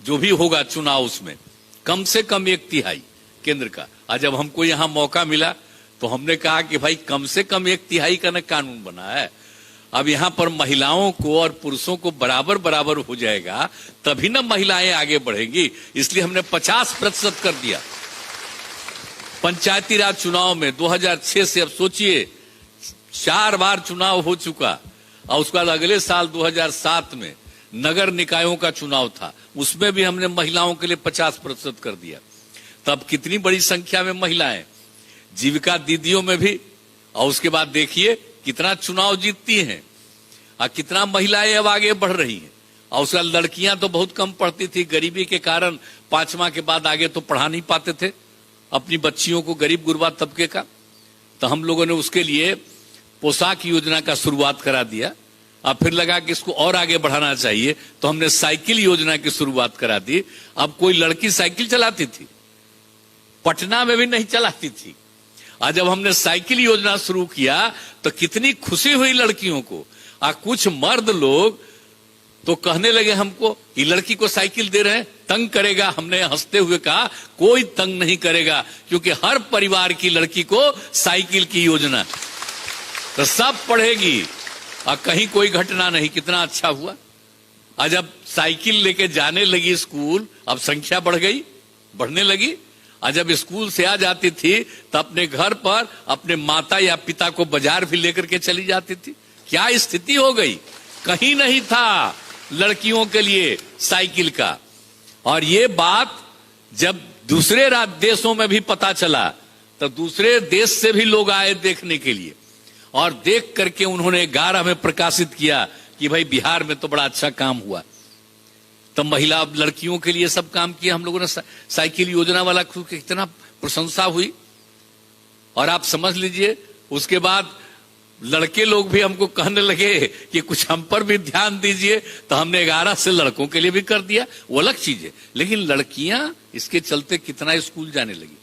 जो भी होगा चुनाव उसमें कम से कम 1/3 केंद्र का। और जब हमको यहाँ मौका मिला तो हमने कहा कि भाई कम से कम 1/3 का न कानून बना है, अब यहाँ पर महिलाओं को और पुरुषों को बराबर बराबर हो जाएगा, तभी ना महिलाएं आगे बढ़ेंगी। इसलिए हमने 50% कर दिया। पंचायती राज चुनाव में 2006 से अब सोचिए 4 बार चुनाव हो चुका, और उसके बाद अगले साल 2007 में नगर निकायों का चुनाव था, उसमें भी हमने महिलाओं के लिए 50% कर दिया। तब कितनी बड़ी संख्या में महिलाएं जीविका दीदियों में भी, और उसके बाद देखिए कितना चुनाव जीतती हैं और कितना महिलाएं अब आगे बढ़ रही हैं। और उसका लड़कियां तो बहुत कम पढ़ती थी, गरीबी के कारण 5वां के बाद आगे तो पढ़ा नहीं पाते थे अपनी बच्चियों को, गरीब गुरबा तबके का। तो हम लोगों ने उसके लिए पोशाक योजना का शुरुआत करा दिया, और फिर लगा कि इसको और आगे बढ़ाना चाहिए, तो हमने साइकिल योजना की शुरुआत करा दी। अब कोई लड़की साइकिल चलाती थी, पटना में भी नहीं चलाती थी। आज जब हमने साइकिल योजना शुरू किया तो कितनी खुशी हुई लड़कियों को। और कुछ मर्द लोग तो कहने लगे हमको, ये लड़की को साइकिल दे रहे हैं, तंग करेगा। हमने हंसते हुए कहा कोई तंग नहीं करेगा, क्योंकि हर परिवार की लड़की को साइकिल की योजना, तो सब पढ़ेगी और कहीं कोई घटना नहीं। कितना अच्छा हुआ। आज जब साइकिल लेके जाने लगी स्कूल, अब संख्या बढ़ गई, बढ़ने लगी। और जब स्कूल से आ जाती थी तो अपने घर पर अपने माता या पिता को बाजार भी लेकर के चली जाती थी। क्या स्थिति हो गई, कहीं नहीं था लड़कियों के लिए साइकिल का। और ये बात जब दूसरे देशों में भी पता चला तो दूसरे देश से भी लोग आए देखने के लिए, और देख करके उन्होंने 11 में प्रकाशित किया कि भाई बिहार में तो बड़ा अच्छा काम हुआ। तो महिला लड़कियों के लिए सब काम किया हम लोगों ने। साइकिल योजना वाला कितना प्रशंसा हुई। और आप समझ लीजिए उसके बाद लड़के लोग भी हमको कहने लगे कि कुछ हम पर भी ध्यान दीजिए, तो हमने 11 से लड़कों के लिए भी कर दिया। वो अलग चीज है, लेकिन लड़कियां इसके चलते कितना स्कूल जाने लगी,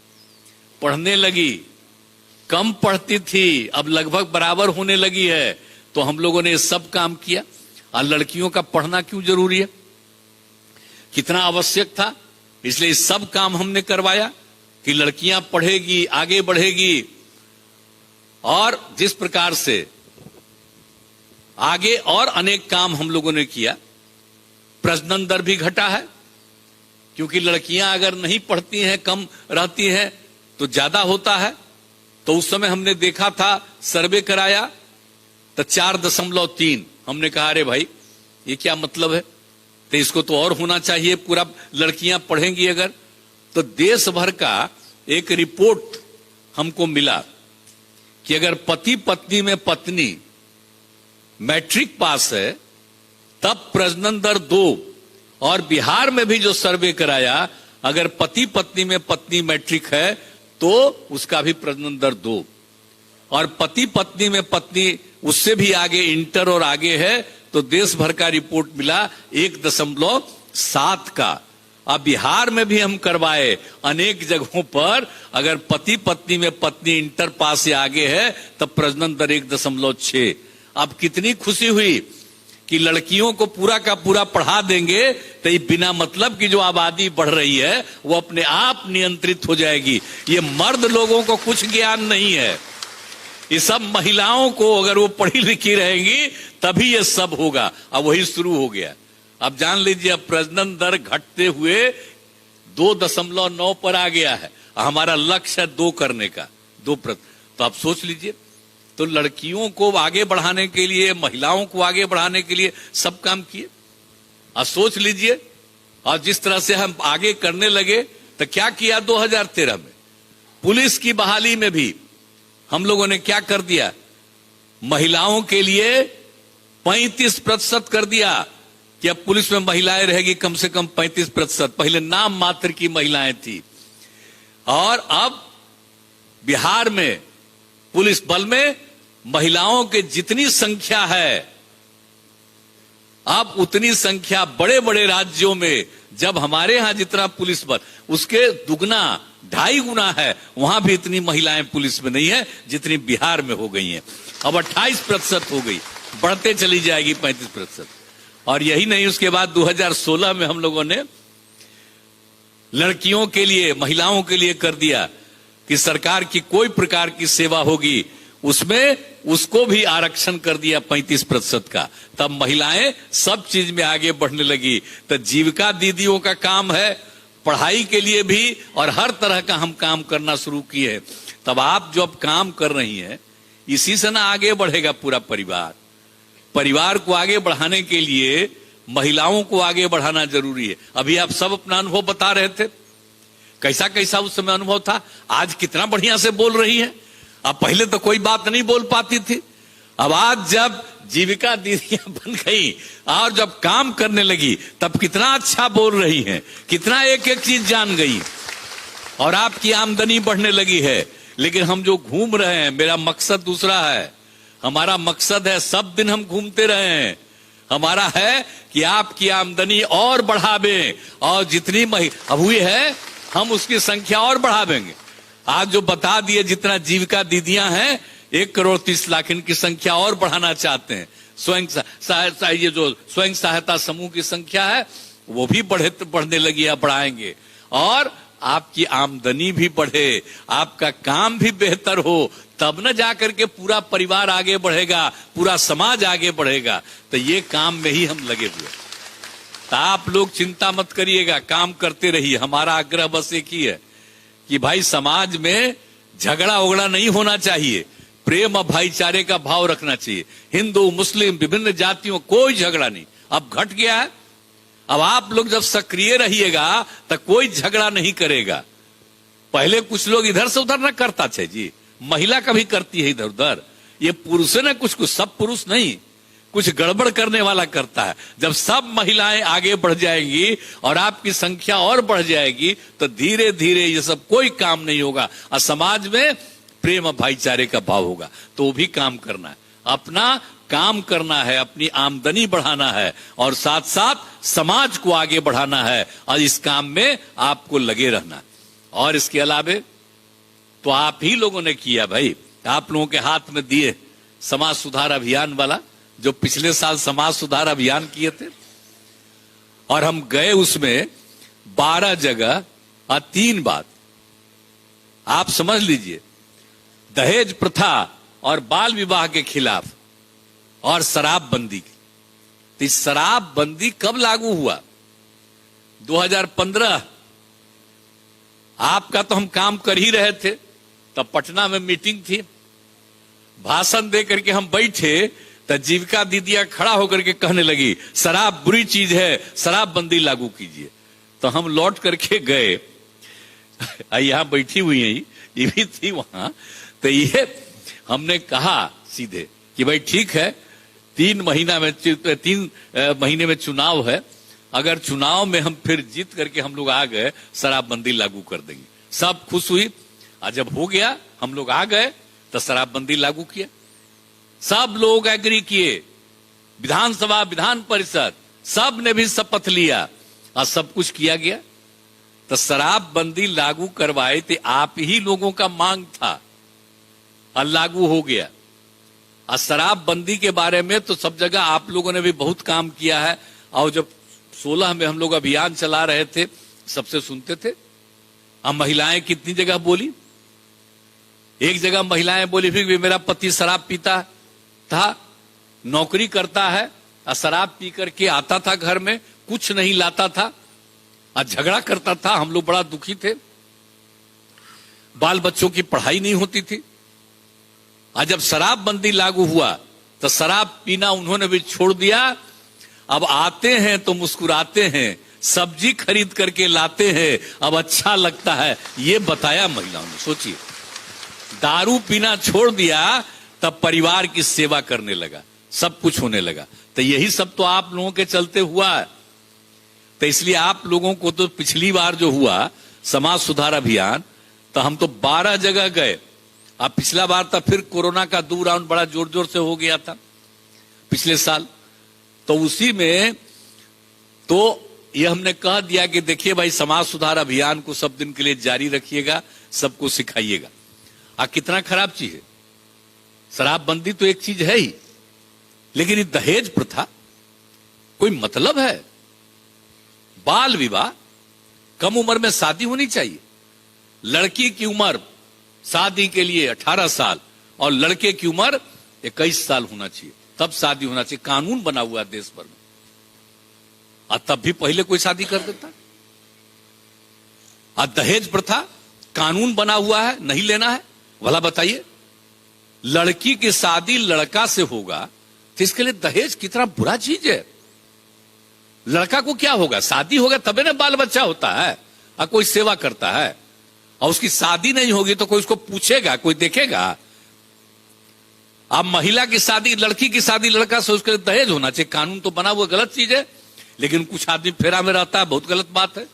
पढ़ने लगी। कम पढ़ती थी, अब लगभग बराबर होने लगी है। तो हम लोगों ने सब काम किया। और लड़कियों का पढ़ना क्यों जरूरी है, कितना आवश्यक था, इसलिए सब काम हमने करवाया कि लड़कियां पढ़ेगी, आगे बढ़ेगी। और जिस प्रकार से आगे और अनेक काम हम लोगों ने किया, प्रजनन दर भी घटा है, क्योंकि लड़कियां अगर नहीं पढ़ती हैं, कम रहती हैं, तो ज्यादा होता है। तो उस समय हमने देखा था, सर्वे कराया तो 4.3। हमने कहा अरे भाई ये क्या मतलब है, तो इसको तो और होना चाहिए, पूरा लड़कियां पढ़ेंगी अगर। तो देश भर का एक रिपोर्ट हमको मिला कि अगर पति पत्नी में पत्नी मैट्रिक पास है तब प्रजनन दर 2, और बिहार में भी जो सर्वे कराया, अगर पति पत्नी में पत्नी मैट्रिक है तो उसका भी प्रजनन दर 2, और पति पत्नी में पत्नी उससे भी आगे इंटर और आगे है तो देश भर का रिपोर्ट मिला 1.7 का। अब बिहार में भी हम करवाए अनेक जगहों पर, अगर पति पत्नी में पत्नी इंटर पास से आगे है तब प्रजनन दर 1.6। अब कितनी खुशी हुई कि लड़कियों को पूरा का पूरा पढ़ा देंगे तो ये बिना मतलब की जो आबादी बढ़ रही है वो अपने आप नियंत्रित हो जाएगी। ये मर्द लोगों को कुछ ज्ञान नहीं है, ये सब महिलाओं को अगर वो पढ़ी लिखी रहेंगी तभी ये सब होगा। अब वही शुरू हो गया। अब जान लीजिए अब प्रजनन दर घटते हुए 2.9 पर आ गया है। हमारा लक्ष्य है 2 करने का, 2%। तो आप सोच लीजिए, तो लड़कियों को आगे बढ़ाने के लिए, महिलाओं को आगे बढ़ाने के लिए सब काम किए। अब सोच लीजिए, और जिस तरह से हम आगे करने लगे तो क्या किया 2013 में पुलिस की बहाली में भी हम लोगों ने क्या कर दिया, महिलाओं के लिए 35% कर दिया कि अब पुलिस में महिलाएं रहेगी कम से कम 35%। पहले नाम मात्र की महिलाएं थी, और अब बिहार में पुलिस बल में महिलाओं के जितनी संख्या है अब उतनी संख्या बड़े बड़े राज्यों में, जब हमारे यहां जितना पुलिस बल उसके दुगना 2.5 गुना है, वहां भी इतनी महिलाएं पुलिस में नहीं है जितनी बिहार में हो गई हैं। अब 28% हो गई, बढ़ते चली जाएगी 35%। और यही नहीं, उसके बाद 2016 में हम लोगों ने लड़कियों के लिए, महिलाओं के लिए कर दिया कि सरकार की कोई प्रकार की सेवा होगी उसमें उसको भी आरक्षण कर दिया 35% का। तब महिलाएं सब चीज में आगे बढ़ने लगी। तो जीविका दीदियों का काम है पढ़ाई के लिए भी, और हर तरह का हम काम करना शुरू किए। तब आप जो अब काम कर रही हैं, इसी से ना आगे बढ़ेगा पूरा परिवार। परिवार को आगे बढ़ाने के लिए महिलाओं को आगे बढ़ाना जरूरी है। अभी आप सब अपना अनुभव बता रहे थे, कैसा कैसा उस समय अनुभव था, आज कितना बढ़िया से बोल रही है। अब पहले तो कोई बात नहीं बोल पाती थी, अब आज जब जीविका दीदियां बन गई और जब काम करने लगी तब कितना अच्छा बोल रही हैं, कितना एक एक चीज जान गई, और आपकी आमदनी बढ़ने लगी है। लेकिन हम जो घूम रहे हैं, मेरा मकसद दूसरा है। हमारा मकसद है सब दिन हम घूमते रहे हैं, हमारा है कि आपकी आमदनी और बढ़ावे, और जितनी अब हुई है हम उसकी संख्या और बढ़ावेंगे। आज जो बता दिए जितना जीविका दीदियां हैं, 1,30,00,000 इनकी संख्या और बढ़ाना चाहते हैं। ये जो स्वयं सहायता समूह की संख्या है वो भी बढ़ने लगी है, बढ़ाएंगे। और आपकी आमदनी भी बढ़े, आपका काम भी बेहतर हो, तब न जाकर के पूरा परिवार आगे बढ़ेगा, पूरा समाज आगे बढ़ेगा। तो ये काम में ही हम लगे हुए। तो आप लोग चिंता मत करिएगा, काम करते रहिए। हमारा आग्रह बस एक ही है कि भाई समाज में झगड़ा उगड़ा नहीं होना चाहिए, प्रेम और भाईचारे का भाव रखना चाहिए। हिंदू मुस्लिम विभिन्न जातियों कोई झगड़ा नहीं, अब घट गया है। अब आप लोग जब सक्रिय रहिएगा तो कोई झगड़ा नहीं करेगा। पहले कुछ लोग इधर से उधर न करता थे जी, महिला कभी करती है इधर उधर, ये पुरुष ने कुछ कुछ, सब पुरुष नहीं, कुछ गड़बड़ करने वाला करता है। जब सब महिलाएं आगे बढ़ जाएंगी और आपकी संख्या और बढ़ जाएगी तो धीरे धीरे ये सब कोई काम नहीं होगा, और समाज में प्रेम और भाईचारे का भाव होगा। तो वो भी काम करना है, अपना काम करना है, अपनी आमदनी बढ़ाना है, और साथ साथ समाज को आगे बढ़ाना है, और इस काम में आपको लगे रहना है। और इसके अलावे तो आप ही लोगों ने किया भाई, आप लोगों के हाथ में दिए समाज सुधार अभियान वाला, जो पिछले साल समाज सुधार अभियान किए थे, और हम गए उसमें 12 जगह और 3 बात। आप समझ लीजिए, दहेज प्रथा और बाल विवाह के खिलाफ और शराबबंदी। तो इस शराबबंदी कब लागू हुआ? 2015। आपका तो हम काम कर ही रहे थे, तब पटना में मीटिंग थी, भाषण दे करके हम बैठे तो जीविका दीदियां खड़ा होकर के कहने लगी शराब बुरी चीज है, शराबबंदी लागू कीजिए। तो हम लौट करके गए, यहां बैठी हुई है, ये भी थी वहां। तो ये हमने कहा सीधे कि भाई ठीक है, 3 महीने में चुनाव है, अगर चुनाव में हम फिर जीत करके हम लोग आ गए, शराबबंदी लागू कर देंगे। सब खुश हुई, और जब हो गया हम लोग आ गए तो शराबबंदी लागू किया। सब लोग एग्री किए, विधानसभा विधान परिषद सब ने भी शपथ लिया और सब कुछ किया गया। तो शराबबंदी लागू करवाए थे, आप ही लोगों का मांग था, और लागू हो गया। और शराबबंदी के बारे में तो सब जगह आप लोगों ने भी बहुत काम किया है। और जब 16 में हम लोग अभियान चला रहे थे, सबसे सुनते थे। अब महिलाएं कितनी जगह बोली, एक जगह महिलाएं बोली फिर भी मेरा पति शराब पीता था, नौकरी करता है और शराब पी करके आता था घर में, कुछ नहीं लाता था और झगड़ा करता था। हम लोग बड़ा दुखी थे, बाल बच्चों की पढ़ाई नहीं होती थी। और जब शराबबंदी लागू हुआ तो शराब पीना उन्होंने भी छोड़ दिया। अब आते हैं तो मुस्कुराते हैं, सब्जी खरीद करके लाते हैं, अब अच्छा लगता है, ये बताया महिलाओं ने। सोचिए, दारू पीना छोड़ दिया तब परिवार की सेवा करने लगा, सब कुछ होने लगा। तो यही सब तो आप लोगों के चलते हुआ है। तो इसलिए आप लोगों को तो पिछली बार जो हुआ समाज सुधार अभियान, तो हम तो 12 जगह गए। अब पिछला बार तो फिर कोरोना का 2 राउंड बड़ा जोर जोर से हो गया था पिछले साल, तो उसी में तो ये हमने कह दिया कि देखिए भाई, समाज सुधार अभियान को सब दिन के लिए जारी रखिएगा, सबको सिखाइएगा। कितना खराब चीज है शराबबंदी, तो एक चीज है ही, लेकिन ये दहेज प्रथा कोई मतलब है? बाल विवाह, कम उम्र में शादी होनी चाहिए। लड़की की उम्र शादी के लिए 18 साल और लड़के की उम्र 21 साल होना चाहिए, तब शादी होना चाहिए। कानून बना हुआ है देश भर में, और तब भी पहले कोई शादी कर देता। और दहेज प्रथा कानून बना हुआ है, नहीं लेना है। भला बताइए, लड़की की शादी लड़का से होगा तो इसके लिए दहेज कितना बुरा चीज है। लड़का को क्या होगा? शादी होगा तबे ना बाल बच्चा होता है और कोई सेवा करता है। और उसकी शादी नहीं होगी तो कोई उसको पूछेगा, कोई देखेगा? अब महिला की शादी, लड़की की शादी लड़का से, उसके लिए दहेज होना चाहिए। कानून तो बना हुआ गलत चीज है, लेकिन कुछ आदमी फेरा में रहता है, बहुत गलत बात है।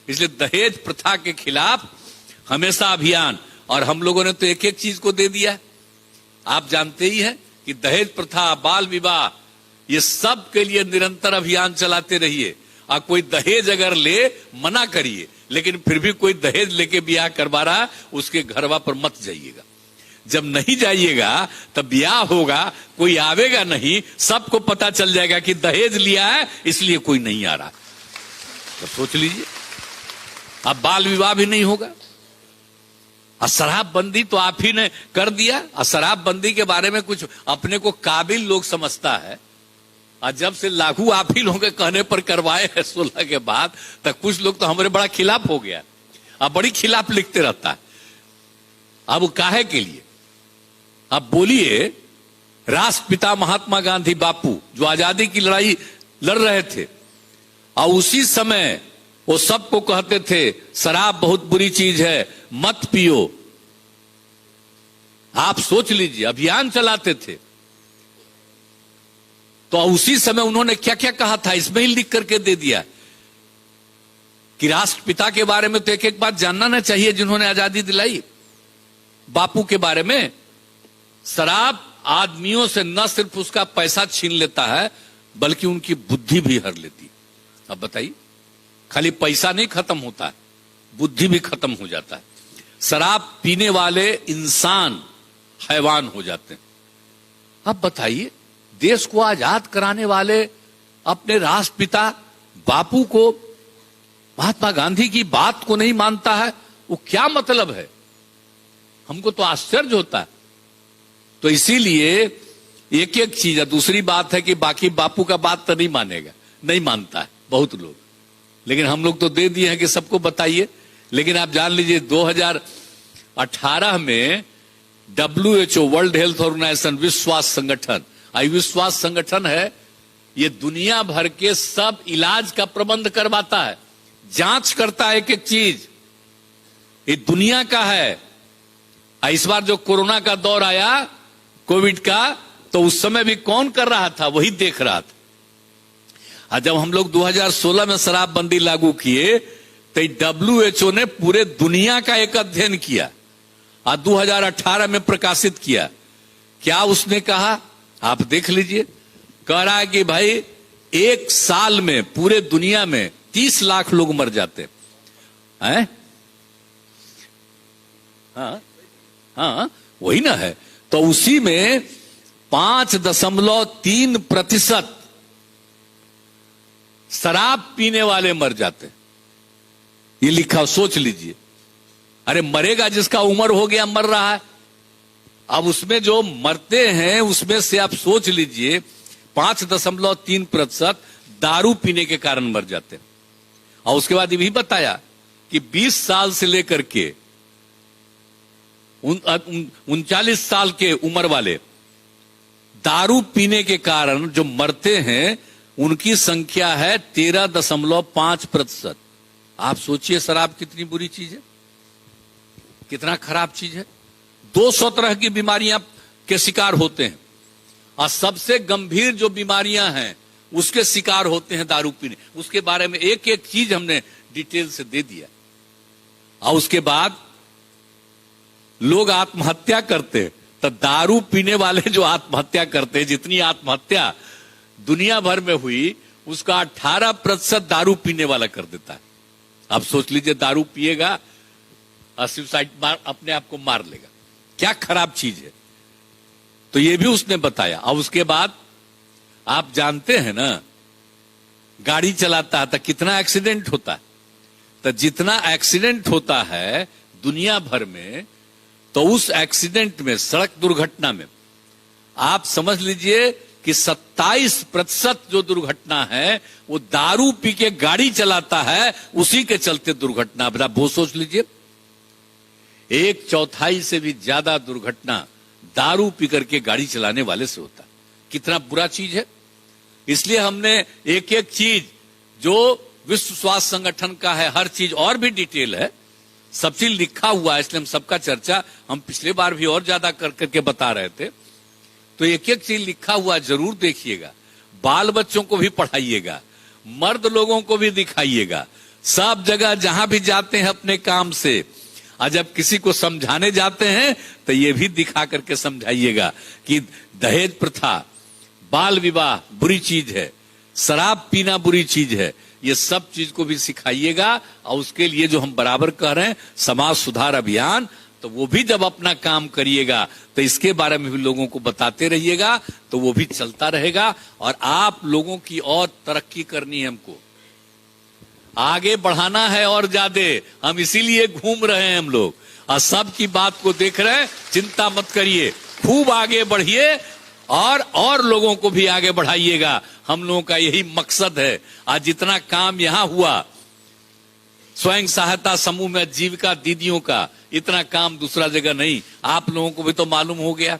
इसलिए दहेज प्रथा के खिलाफ हमेशा अभियान, और हम लोगों ने तो एक एक चीज को दे दिया। आप जानते ही हैं कि दहेज प्रथा, बाल विवाह, ये सब के लिए निरंतर अभियान चलाते रहिए। और कोई दहेज अगर ले, मना करिए, लेकिन फिर भी कोई दहेज लेके ब्याह करवा रहा, उसके घरवा पर मत जाइएगा। जब नहीं जाइएगा तब ब्याह होगा, कोई आवेगा नहीं, सबको पता चल जाएगा कि दहेज लिया है, इसलिए कोई नहीं आ रहा। तो सोच लीजिए, अब बाल विवाह भी नहीं होगा। और शराबबंदी तो आप ही ने कर दिया। और शराबबंदी के बारे में कुछ अपने को काबिल लोग समझता है, और जब से लागू आप ही लोगों के कहने पर करवाए हैं 16 के बाद, तक कुछ लोग तो हमारे बड़ा खिलाफ हो गया। अब बड़ी खिलाफ लिखते रहता है। अब काहे के लिए? अब बोलिए, राष्ट्रपिता महात्मा गांधी बापू जो आजादी की लड़ाई लड़ रहे थे, और उसी समय वो सबको कहते थे शराब बहुत बुरी चीज है, मत पियो। आप सोच लीजिए, अभियान चलाते थे, तो उसी समय उन्होंने क्या क्या कहा था, इसमें ही लिख करके दे दिया कि राष्ट्रपिता के बारे में तो एक एक बात जानना ना चाहिए जिन्होंने आजादी दिलाई। बापू के बारे में, शराब आदमियों से न सिर्फ उसका पैसा छीन लेता है, बल्कि उनकी बुद्धि भी हर लेती है। अब बताइए, खाली पैसा नहीं खत्म होता है, बुद्धि भी खत्म हो जाता है। शराब पीने वाले इंसान हैवान हो जाते हैं। अब बताइए, देश को आजाद कराने वाले अपने राष्ट्रपिता बापू को, महात्मा गांधी की बात को नहीं मानता है, वो क्या मतलब है? हमको तो आश्चर्य होता है। तो इसीलिए एक एक चीज है। दूसरी बात है कि बाकी बापू का बात तो नहीं मानेगा, नहीं मानता है बहुत लोग, लेकिन हम लोग तो दे दिए हैं कि सबको बताइए। लेकिन आप जान लीजिए, 2018 में WHO, वर्ल्ड हेल्थ ऑर्गेनाइजेशन, विश्व स्वास्थ्य संगठन, विश्व स्वास्थ्य संगठन है, ये दुनिया भर के सब इलाज का प्रबंध करवाता है, जांच करता है एक एक चीज। ये दुनिया का है। इस बार जो कोरोना का दौर आया, कोविड का, तो उस समय भी कौन कर रहा था? वही देख रहा था। और जब हम लोग 2016 में शराबबंदी लागू किए, तो WHO ने पूरे दुनिया का एक अध्ययन किया और 2018 में प्रकाशित किया। क्या उसने कहा? आप देख लीजिए। कह रहा है कि भाई, एक साल में पूरे दुनिया में 30 लाख लोग मर जाते हैं। हाँ, वही ना है। तो उसी में 5.3% शराब पीने वाले मर जाते, ये लिखा। सोच लीजिए, अरे मरेगा जिसका उम्र हो गया, मर रहा है। अब उसमें जो मरते हैं, उसमें से आप सोच लीजिए 5.3% दारू पीने के कारण मर जाते हैं। और उसके बाद ये भी बताया कि 20 साल से लेकर के 39 साल के उम्र वाले दारू पीने के कारण जो मरते हैं, उनकी संख्या है 13.5%। आप सोचिए शराब कितनी बुरी चीज है, कितना खराब चीज है। 200 तरह की बीमारियां के शिकार होते हैं, और सबसे गंभीर जो बीमारियां हैं उसके शिकार होते हैं दारू पीने। उसके बारे में एक एक चीज हमने डिटेल से दे दिया। और उसके बाद लोग आत्महत्या करते हैं, तो दारू पीने वाले जो आत्महत्या करते हैं, जितनी आत्महत्या दुनिया भर में हुई उसका 18% दारू पीने वाला कर देता है। आप सोच लीजिए, दारू पिएगा और सुसाइड अपने आप को मार लेगा, क्या खराब चीज है। तो ये भी उसने बताया। और उसके बाद आप जानते हैं ना, गाड़ी चलाता है तो कितना एक्सीडेंट होता है। तो जितना एक्सीडेंट होता है दुनिया भर में, तो उस एक्सीडेंट में, सड़क दुर्घटना में आप समझ लीजिए कि 27% जो दुर्घटना है वो दारू पी के गाड़ी चलाता है, उसी के चलते दुर्घटना। आप वो सोच लीजिए, 1/4 से भी ज्यादा दुर्घटना दारू पी करके गाड़ी चलाने वाले से होता है। कितना बुरा चीज है। इसलिए हमने एक एक चीज जो विश्व स्वास्थ्य संगठन का है, हर चीज और भी डिटेल है, सब चीज लिखा हुआ है। इसलिए हम सबका चर्चा हम पिछले बार भी और ज्यादा कर करके बता रहे थे। तो एक एक चीज लिखा हुआ जरूर देखिएगा, बाल बच्चों को भी पढ़ाइएगा, मर्द लोगों को भी दिखाइएगा। सब जगह जहां भी जाते हैं अपने काम से, और जब किसी को समझाने जाते हैं तो ये भी दिखा करके समझाइएगा कि दहेज प्रथा, बाल विवाह बुरी चीज है, शराब पीना बुरी चीज है। ये सब चीज को भी सिखाइएगा। और उसके लिए जो हम बराबर कह रहे हैं समाज सुधार अभियान, तो वो भी जब अपना काम करिएगा तो इसके बारे में भी लोगों को बताते रहिएगा, तो वो भी चलता रहेगा। और आप लोगों की और तरक्की करनी है, हमको आगे बढ़ाना है और ज्यादा। हम इसीलिए घूम रहे हैं हम लोग, और सबकी बात को देख रहे हैं। चिंता मत करिए, खूब आगे बढ़िए और लोगों को भी आगे बढ़ाइएगा। हम लोगों का यही मकसद है। आज जितना काम यहां हुआ, स्वयं सहायता समूह में जीविका दीदियों का, इतना काम दूसरा जगह नहीं। आप लोगों को भी तो मालूम हो गया,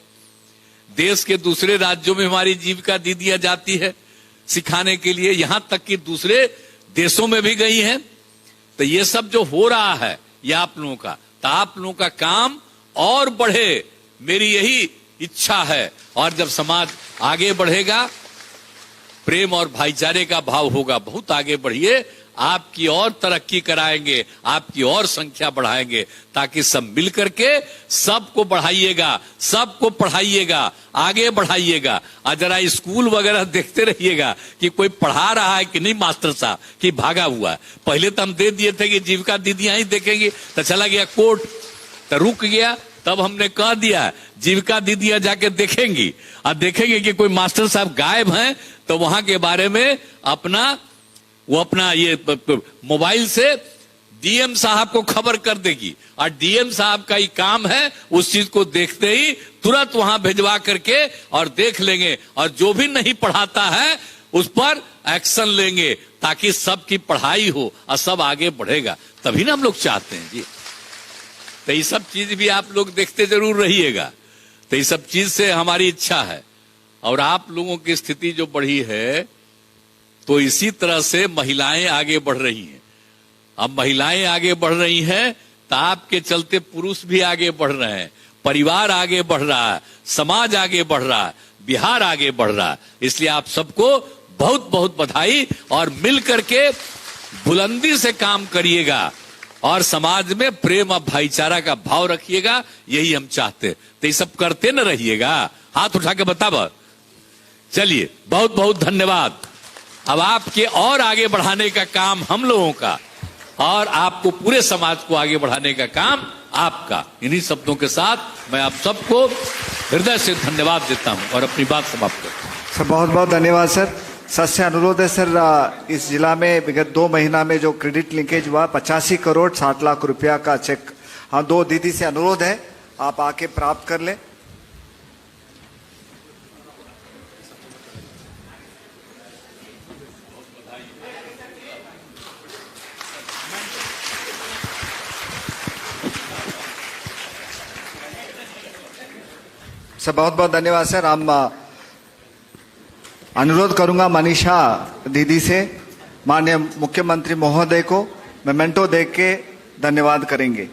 देश के दूसरे राज्यों में हमारी जीविका दीदियां जाती है सिखाने के लिए, यहां तक कि दूसरे देशों में भी गई हैं। तो ये सब जो हो रहा है ये आप लोगों का, तो आप लोगों का काम और बढ़े, मेरी यही इच्छा है। और जब समाज आगे बढ़ेगा, प्रेम और भाईचारे का भाव होगा, बहुत आगे बढ़िए, आपकी और तरक्की कराएंगे, आपकी और संख्या बढ़ाएंगे, ताकि सब मिल करके सबको बढ़ाइएगा, सबको पढ़ाइएगा, आगे बढ़ाइएगा। और जरा स्कूल वगैरह देखते रहिएगा कि कोई पढ़ा रहा है कि नहीं मास्टर साहब, कि भागा हुआ है। पहले तो हम दे दिए थे कि जीविका दीदियां ही देखेंगी, तो चला गया कोर्ट, तो रुक गया। तब हमने कह दिया जीविका दीदियां जाके देखेंगी, और देखेंगे कि कोई मास्टर साहब गायब हैं, तो वहां के बारे में अपना ये मोबाइल से डीएम साहब को खबर कर देगी। और डीएम साहब का ही काम है उस चीज को देखते ही तुरंत वहां भिजवा करके और देख लेंगे, और जो भी नहीं पढ़ाता है उस पर एक्शन लेंगे, ताकि सबकी पढ़ाई हो और सब आगे बढ़ेगा। तभी ना हम लोग चाहते हैं जी। तो ये सब चीज भी आप लोग देखते जरूर रहिएगा। तो ये सब चीज से हमारी इच्छा है। और आप लोगों की स्थिति जो बढ़ी है, तो इसी तरह से महिलाएं आगे बढ़ रही हैं। अब महिलाएं आगे बढ़ रही हैं तो आपके चलते पुरुष भी आगे बढ़ रहे हैं, परिवार आगे बढ़ रहा है, समाज आगे बढ़ रहा है, बिहार आगे बढ़ रहा है। इसलिए आप सबको बहुत बहुत बधाई, और मिल करके बुलंदी से काम करिएगा और समाज में प्रेम और भाईचारा का भाव रखिएगा, यही हम चाहते। तो ये सब करते न रहिएगा। हाथ उठा के बताओ। चलिए, बहुत बहुत धन्यवाद। अब आपके और आगे बढ़ाने का काम हम लोगों का, और आपको पूरे समाज को आगे बढ़ाने का काम आपका। इन्हीं शब्दों के साथ मैं आप सबको हृदय से धन्यवाद देता हूं और अपनी बात समाप्त करता हूं। सर बहुत बहुत धन्यवाद सर। सर से अनुरोध है सर, इस जिला में विगत 2 महीना में जो क्रेडिट लिंकेज हुआ 85 करोड़ 60 लाख रुपया का चेक, हाँ 2 दीदी से अनुरोध है आप आके प्राप्त कर लें। सर बहुत बहुत धन्यवाद सर। हम अनुरोध करूंगा मनीषा दीदी से, माननीय मुख्यमंत्री महोदय को मेमेंटो दे के धन्यवाद करेंगे।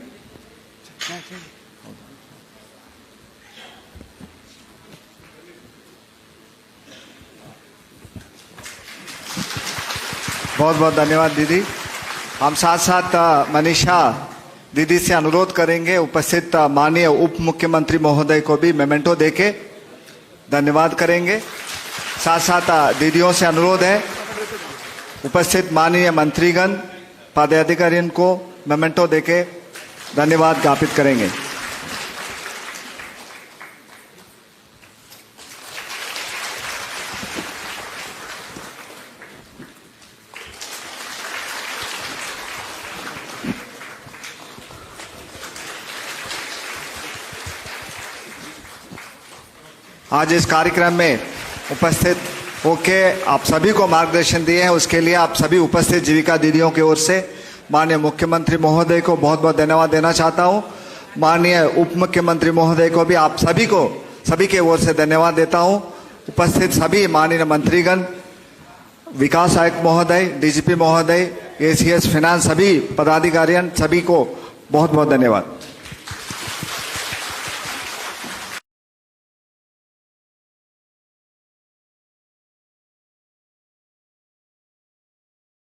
बहुत बहुत धन्यवाद दीदी। हम साथ साथ मनीषा दीदी से अनुरोध करेंगे उपस्थित माननीय उप मुख्यमंत्री महोदय को भी मेमेंटो देके धन्यवाद करेंगे। साथ साथ दीदियों से अनुरोध है, उपस्थित माननीय मंत्रीगण पदाधिकारियों को मेमेंटो देके धन्यवाद ज्ञापित करेंगे। आज इस कार्यक्रम में उपस्थित होके आप सभी को मार्गदर्शन दिए हैं, उसके लिए आप सभी उपस्थित जीविका दीदियों की ओर से माननीय मुख्यमंत्री महोदय को बहुत बहुत धन्यवाद देना चाहता हूं। माननीय उप मुख्यमंत्री महोदय को भी आप सभी के ओर से धन्यवाद देता हूं। उपस्थित सभी माननीय मंत्रीगण, विकास आयुक्त महोदय, डीजीपी महोदय, एसीएस फाइनेंस, सभी पदाधिकारियों, सभी को बहुत बहुत धन्यवाद।